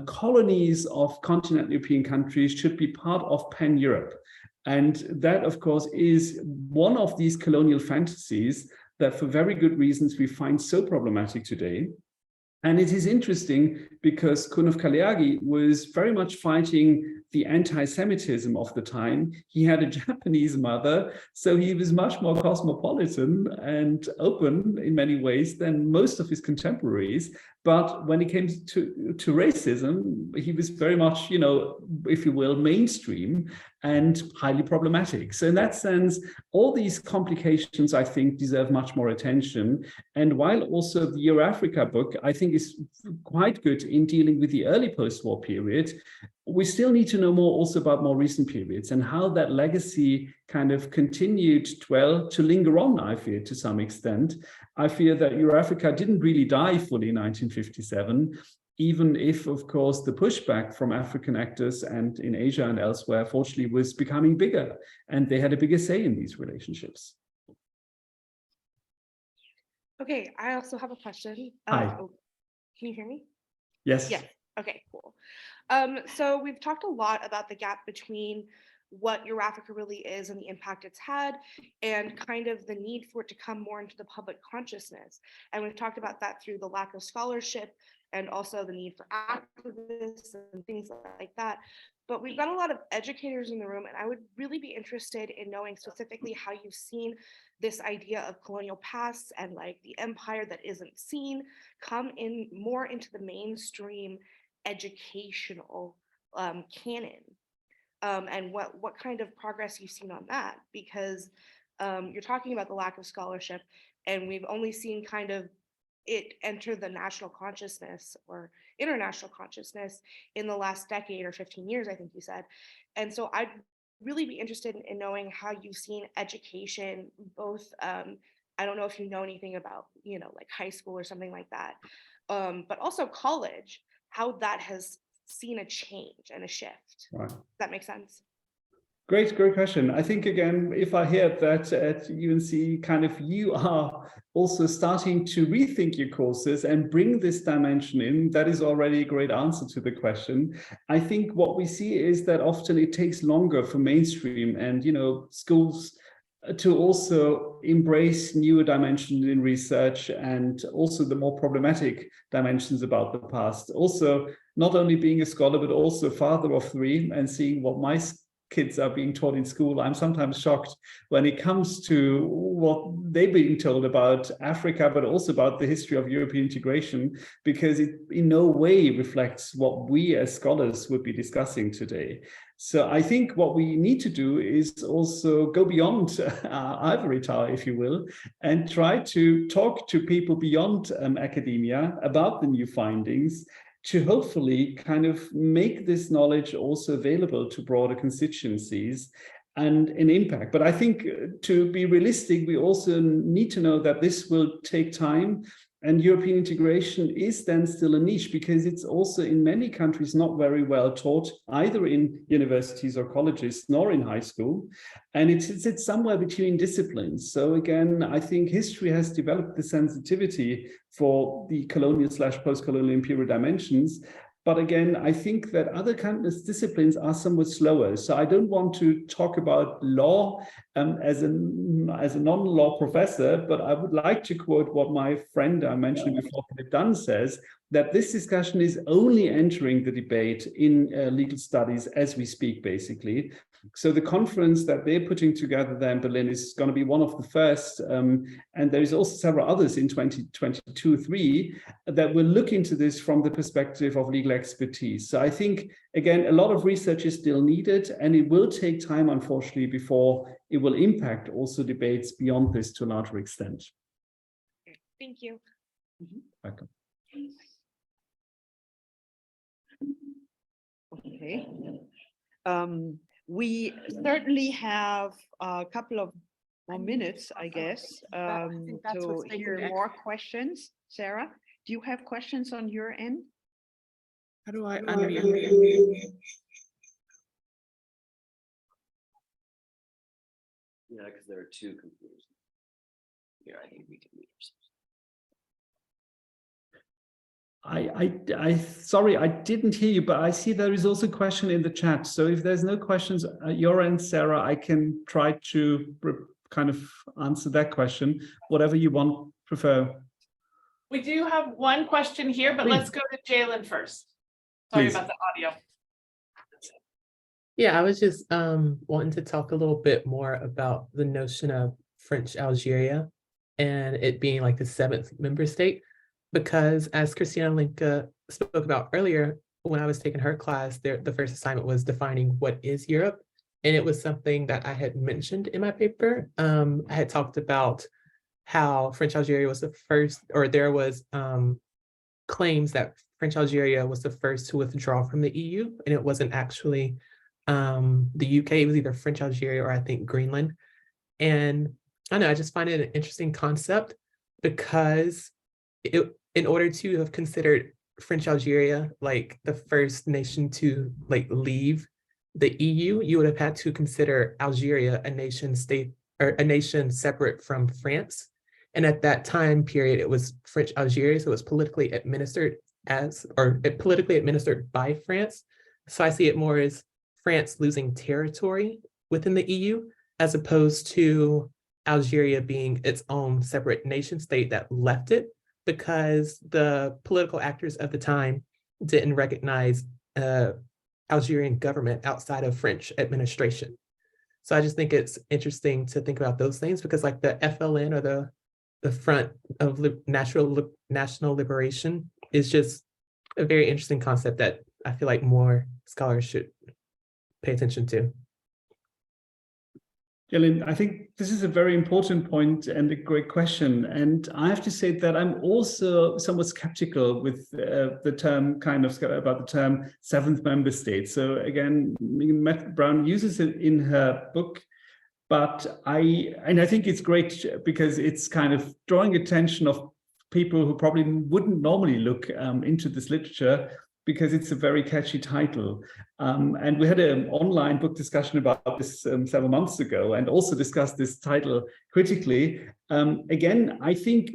colonies of continental European countries should be part of Pan-Europe. And that, of course, is one of these colonial fantasies that for very good reasons we find so problematic today. And it is interesting because Coudenhove-Kalergi was very much fighting the anti-Semitism of the time. He had a Japanese mother, so he was much more cosmopolitan and open in many ways than most of his contemporaries. But when it came to racism, he was very much, if you will, mainstream and highly problematic. So in that sense, all these complications, I think, deserve much more attention. And while also the Euro-Africa book, I think, is quite good in dealing with the early post-war period, we still need to know more also about more recent periods and how that legacy kind of continued to linger on, I fear, to some extent. I fear that Euro-Africa didn't really die fully in 1957, even if, of course, the pushback from African actors and in Asia and elsewhere, fortunately, was becoming bigger, and they had a bigger say in these relationships. Okay, I also have a question. Hi. Can you hear me? Yes. Yes. Okay, cool. So we've talked a lot about the gap between what Euro-Africa really is and the impact it's had, and kind of the need for it to come more into the public consciousness. And we've talked about that through the lack of scholarship and also the need for activists and things like that. But we've got a lot of educators in the room, and I would really be interested in knowing specifically how you've seen this idea of colonial past and like the empire that isn't seen come in more into the mainstream educational canon. And what kind of progress you've seen on that, because you're talking about the lack of scholarship, and we've only seen kind of it enter the national consciousness or international consciousness in the last decade or 15 years, I think you said. And so I'd really be interested in knowing how you've seen education, both, I don't know if you know anything about, like high school or something like that, but also college, how that has seen a change and a shift. Right. Does that make sense? Great question. I think, again, if I hear that at UNC, kind of you are also starting to rethink your courses and bring this dimension in, that is already a great answer to the question. I think what we see is that often it takes longer for mainstream and, schools to also embrace newer dimensions in research and also the more problematic dimensions about the past. Also, not only being a scholar, but also father of three and seeing what my kids are being taught in school, I'm sometimes shocked when it comes to what they're being told about Africa, but also about the history of European integration, because it in no way reflects what we as scholars would be discussing today. So I think what we need to do is also go beyond our ivory tower, if you will, and try to talk to people beyond academia about the new findings, to hopefully kind of make this knowledge also available to broader constituencies and an impact. But I think to be realistic, we also need to know that this will take time, and European integration is then still a niche because it's also in many countries not very well taught, either in universities or colleges, nor in high school. And it's somewhere between disciplines. So again, I think history has developed the sensitivity for the colonial/post-colonial imperial dimensions. But again, I think that other countless disciplines are somewhat slower. So I don't want to talk about law as a non-law professor, but I would like to quote what my friend I mentioned before, Philip Dunn, says, that this discussion is only entering the debate in legal studies as we speak, basically. So the conference that they're putting together there in Berlin is going to be one of the first, and there is also several others in 2022-3 that will look into this from the perspective of legal expertise. So I think, again, a lot of research is still needed, and it will take time, unfortunately, before it will impact also debates beyond this to a larger extent. Thank you. Welcome. Okay. We certainly have a couple of more minutes, I guess, think that's to what's taking hear the more questions. Sarah, do you have questions on your end? How do I unmute? Yeah, because there are two computers. Yeah, I think we can mute ourselves. Sorry, I didn't hear you, but I see there is also a question in the chat. So if there's no questions at your end, Sarah, I can try to kind of answer that question, whatever you prefer. We do have one question here, but let's go to Jalen first. Sorry about the audio. Yeah, I was just wanting to talk a little bit more about the notion of French Algeria and it being like the 7th member state. because as Christiane Lemke spoke about earlier, when I was taking her class, the first assignment was defining what is Europe. And it was something that I had mentioned in my paper. I had talked about how French Algeria was the first, or there was claims that French Algeria was the first to withdraw from the EU, and it wasn't actually the UK, it was either French Algeria or I think Greenland. And I know, I just find it an interesting concept because in order to have considered French Algeria like the first nation to like leave the EU, you would have had to consider Algeria a nation state or a nation separate from France. And at that time period, it was French Algeria, so it was politically administered politically administered by France. So I see it more as France losing territory within the EU, as opposed to Algeria being its own separate nation state that left it because the political actors of the time didn't recognize Algerian government outside of French administration. So I just think it's interesting to think about those things because like the FLN or the Front of National Liberation is just a very interesting concept that I feel like more scholars should pay attention to. Jalen, I think this is a very important point and a great question. And I have to say that I'm also somewhat skeptical with the term about the term seventh member state. So again, Matt Brown uses it in her book, but I think it's great because it's kind of drawing attention of people who probably wouldn't normally look into this literature because it's a very catchy title. And we had an online book discussion about this several months ago and also discussed this title critically. Again, I think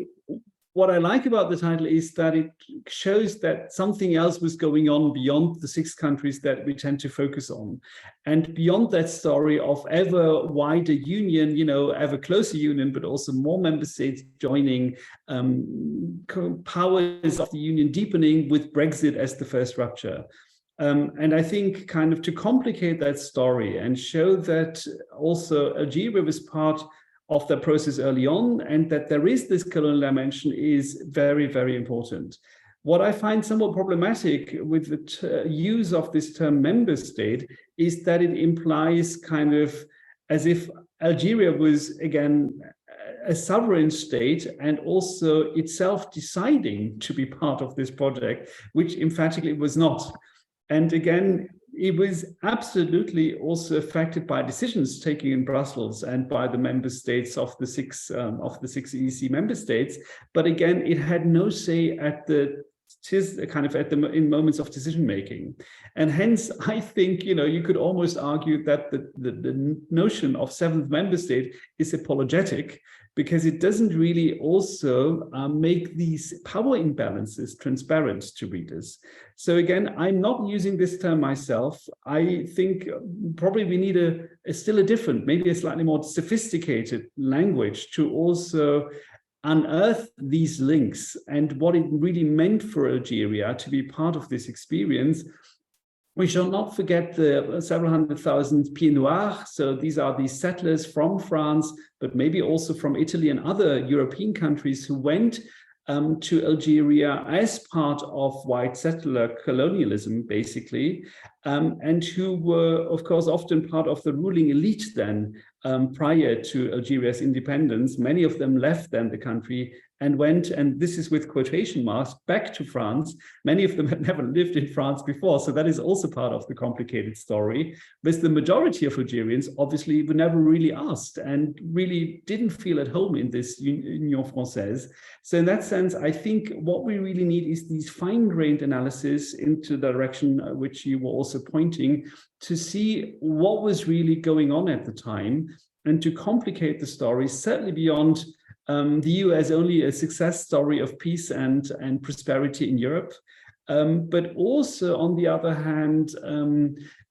what I like about the title is that it shows that something else was going on beyond the 6 countries that we tend to focus on. And beyond that story of ever wider union, ever closer union, but also more member states joining, powers of the union deepening with Brexit as the first rupture. And I think kind of to complicate that story and show that also Algeria was part of the process early on, and that there is this colonial dimension is very, very important. What I find somewhat problematic with the use of this term member state is that it implies kind of as if Algeria was, again, a sovereign state and also itself deciding to be part of this project, which emphatically was not. And again, it was absolutely also affected by decisions taken in Brussels and by the member states of the six EEC member states. But again, it had no say at in moments of decision making. And hence, I think, you could almost argue that the notion of seventh member state is apologetic because it doesn't really also make these power imbalances transparent to readers. So again, I'm not using this term myself. I think probably we need still a different, maybe a slightly more sophisticated language to also unearth these links and what it really meant for Algeria to be part of this experience. We shall not forget the several 100,000 Pieds Noirs. So these are these settlers from France, but maybe also from Italy and other European countries who went to Algeria as part of white settler colonialism, basically, and who were, of course, often part of the ruling elite then prior to Algeria's independence. Many of them left then the country and went, and this is with quotation marks, back to France. Many of them had never lived in France before, so that is also part of the complicated story. But the majority of Algerians obviously were never really asked and really didn't feel at home in this Union Française. So in that sense, I think what we really need is these fine-grained analysis into the direction which you were also pointing to see what was really going on at the time and to complicate the story, certainly beyond the EU as only a success story of peace and prosperity in Europe. But also, on the other hand,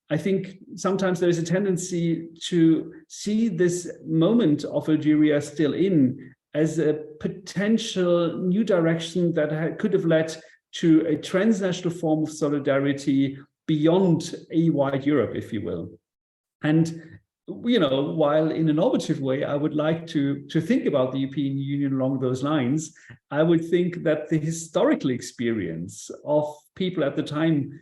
I think sometimes there is a tendency to see this moment of Algeria still in as a potential new direction that could have led to a transnational form of solidarity beyond a wide Europe, if you will. And while in a normative way, I would like to think about the European Union along those lines, I would think that the historical experience of people at the time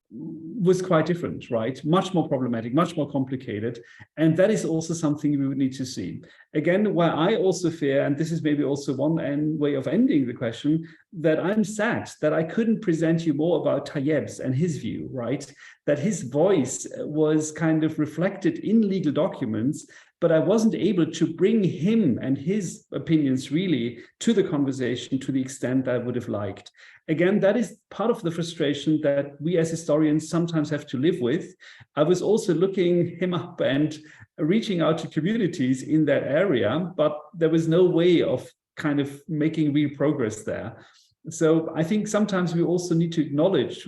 was quite different, right? Much more problematic, much more complicated. And that is also something we would need to see. Again, where I also fear, and this is maybe also one way of ending the question, that I'm sad that I couldn't present you more about Thayab's and his view, right? That his voice was kind of reflected in legal documents, but I wasn't able to bring him and his opinions really to the conversation to the extent I would have liked. Again, that is part of the frustration that we as historians sometimes have to live with. I was also looking him up and reaching out to communities in that area, but there was no way of kind of making real progress there. So I think sometimes we also need to acknowledge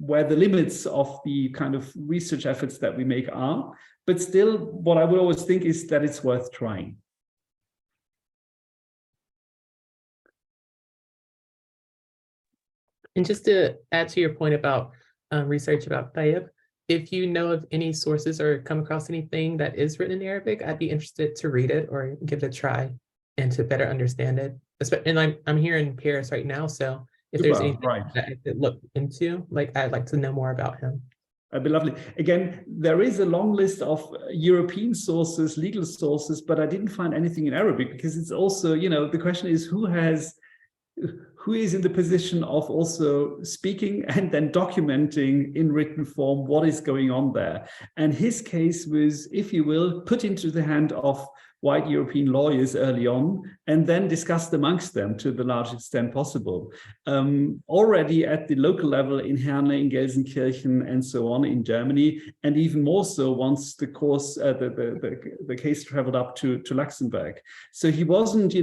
where the limits of the kind of research efforts that we make are, but still what I would always think is that it's worth trying. And just to add to your point about research about Thayab, if you know of any sources or come across anything that is written in Arabic, I'd be interested to read it or give it a try and to better understand it. And I'm here in Paris right now, so if there's anything that I could look into, like I'd like to know more about him. That'd be lovely. Again, there is a long list of European sources, legal sources, but I didn't find anything in Arabic because it's also, the question is who is in the position of also speaking and then documenting in written form what is going on there. And his case was, if you will, put into the hand of white European lawyers early on, and then discussed amongst them to the largest extent possible. Already at the local level in Herne, in Gelsenkirchen, and so on in Germany, and even more so once the case traveled up to Luxembourg. So he wasn't,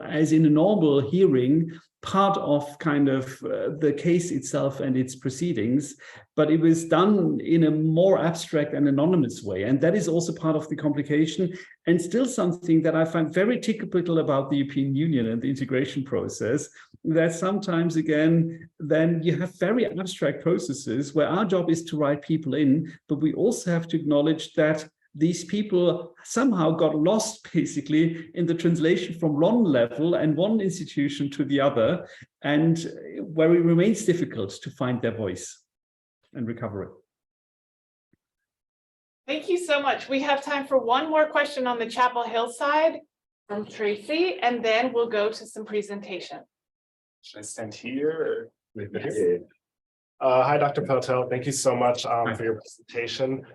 as in a normal hearing, part of kind of the case itself and its proceedings, but it was done in a more abstract and anonymous way. And that is also part of the complication, and still something that I find very typical about the European Union and the integration process, that sometimes, again, then you have very abstract processes where our job is to write people in, but we also have to acknowledge that these people somehow got lost basically in the translation from one level and one institution to the other, and where it remains difficult to find their voice and recover it. Thank you so much. We have time for one more question on the Chapel Hill side from Tracy, and then we'll go to some presentation. Should I stand here? Or... Hi, Dr. Patel. Thank you so much for your presentation.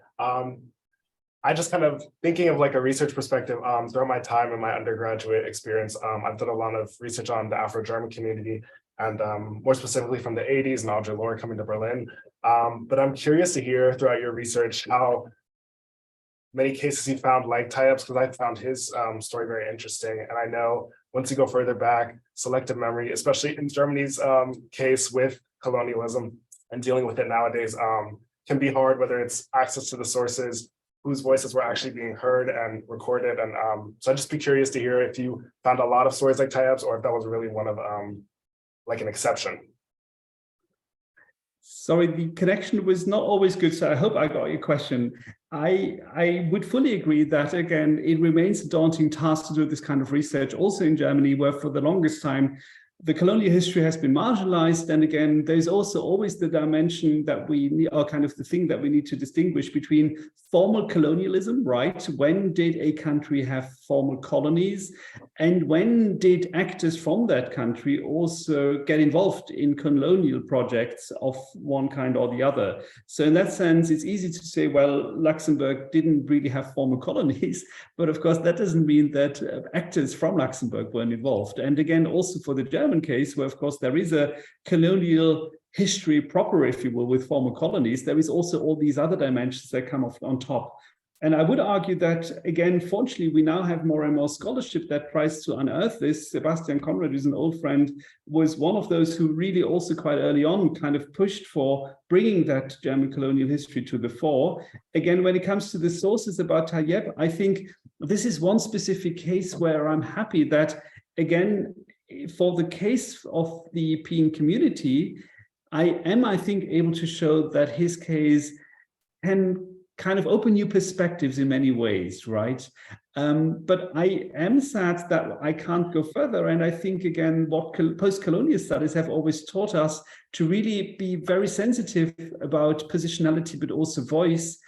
I just kind of thinking of like a research perspective throughout my time in my undergraduate experience. I've done a lot of research on the Afro-German community, and more specifically from the 80s and Algeria coming to Berlin. But I'm curious to hear throughout your research how many cases you found like Thayab's, because I found his story very interesting. And I know once you go further back, selective memory, especially in Germany's case with colonialism and dealing with it nowadays, can be hard, whether it's access to the sources, whose voices were actually being heard and recorded. And so I'd just be curious to hear if you found a lot of stories like Thayab's, or if that was really one of like an exception. Sorry, the connection was not always good, so I hope I got your question. I would fully agree that, again, it remains a daunting task to do this kind of research, also in Germany, where for the longest time, the colonial history has been marginalized. And again, there's also always the dimension that we need, or kind of the thing that we need to distinguish between formal colonialism, right? When did a country have formal colonies? And when did actors from that country also get involved in colonial projects of one kind or the other? So in that sense, it's easy to say, well, Luxembourg didn't really have formal colonies, but of course, that doesn't mean that actors from Luxembourg weren't involved. And again, also for the German case, where of course there is a colonial history proper, if you will, with former colonies, there is also all these other dimensions that come on top. And I would argue that, again, fortunately, we now have more and more scholarship that tries to unearth this. Sebastian Conrad, who's an old friend, was one of those who really also quite early on kind of pushed for bringing that German colonial history to the fore. Again, when it comes to the sources about Thayab, I think this is one specific case where I'm happy that, again, for the case of the European community, I think, able to show that his case can kind of open new perspectives in many ways, right? But I am sad that I can't go further. And I think, again, what post-colonial studies have always taught us to really be very sensitive about positionality, but also voice,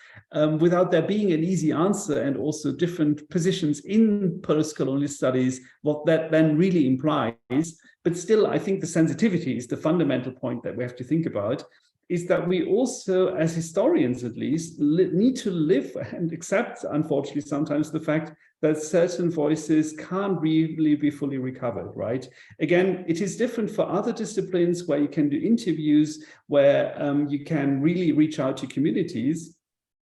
without there being an easy answer, and also different positions in post-colonial studies, what that then really implies. But still, I think the sensitivity is the fundamental point that we have to think about, is that we also, as historians at least, need to live and accept, unfortunately, sometimes the fact that certain voices can't really be fully recovered, right? Again, it is different for other disciplines where you can do interviews, where you can really reach out to communities.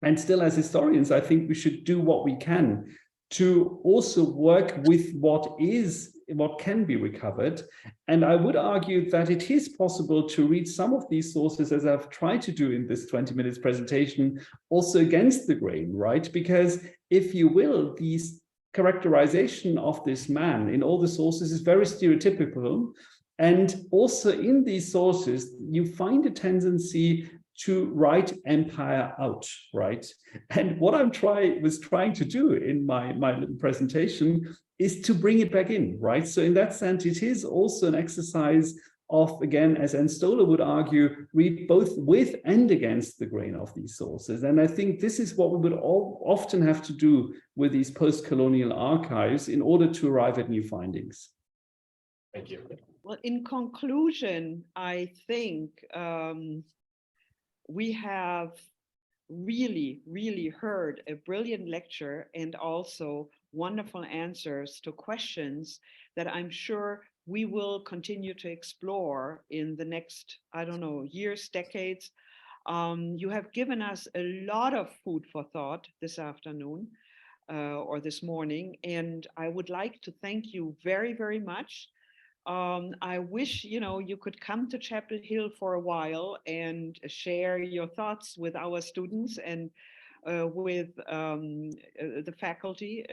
And still, as historians, I think we should do what we can to also work with what can be recovered. And I would argue that it is possible to read some of these sources, as I've tried to do in this 20 minutes presentation, also against the grain, right? Because if you will, these characterization of this man in all the sources is very stereotypical. And also in these sources, you find a tendency to write empire out, right? And what was trying to do in my little presentation is to bring it back in, right? So in that sense, it is also an exercise of, again, as Anne Stoler would argue, read both with and against the grain of these sources. And I think this is what we would all often have to do with these post-colonial archives in order to arrive at new findings. Thank you. Well, in conclusion, I think we have really, really heard a brilliant lecture and also wonderful answers to questions that I'm sure we will continue to explore in the next, I don't know, years, decades. You have given us a lot of food for thought this afternoon or this morning, and I would like to thank you very, very much. I wish, you could come to Chapel Hill for a while and share your thoughts with our students and with the faculty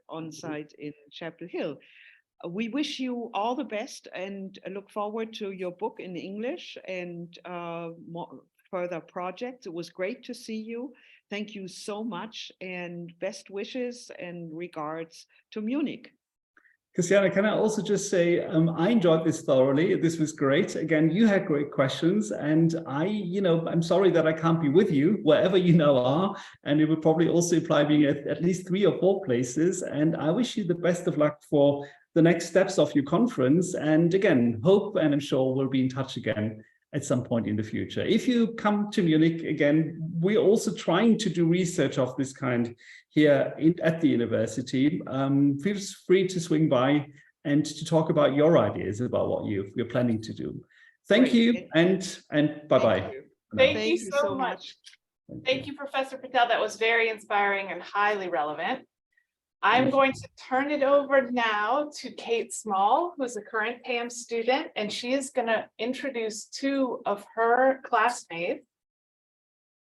on site in Chapel Hill. We wish you all the best and look forward to your book in English and further projects. It was great to see you. Thank you so much, and best wishes and regards to Munich. Christiane, can I also just say, I enjoyed this thoroughly. This was great. Again, you had great questions, and I'm sorry that I can't be with you wherever you now are, and it would probably also imply being at least 3 or 4 places. And I wish you the best of luck for the next steps of your conference. And again, hope, and I'm sure we'll be in touch again at some point in the future. If you come to Munich again, we're also trying to do research of this kind here at the university. Feel free to swing by and to talk about your ideas about what you're planning to do. Thank you, and bye-bye. Thank you so much. Thank you, Professor Patel. That was very inspiring and highly relevant. I'm going to turn it over now to Kate Small, who is a current PAM student, and she is going to introduce 2 of her classmates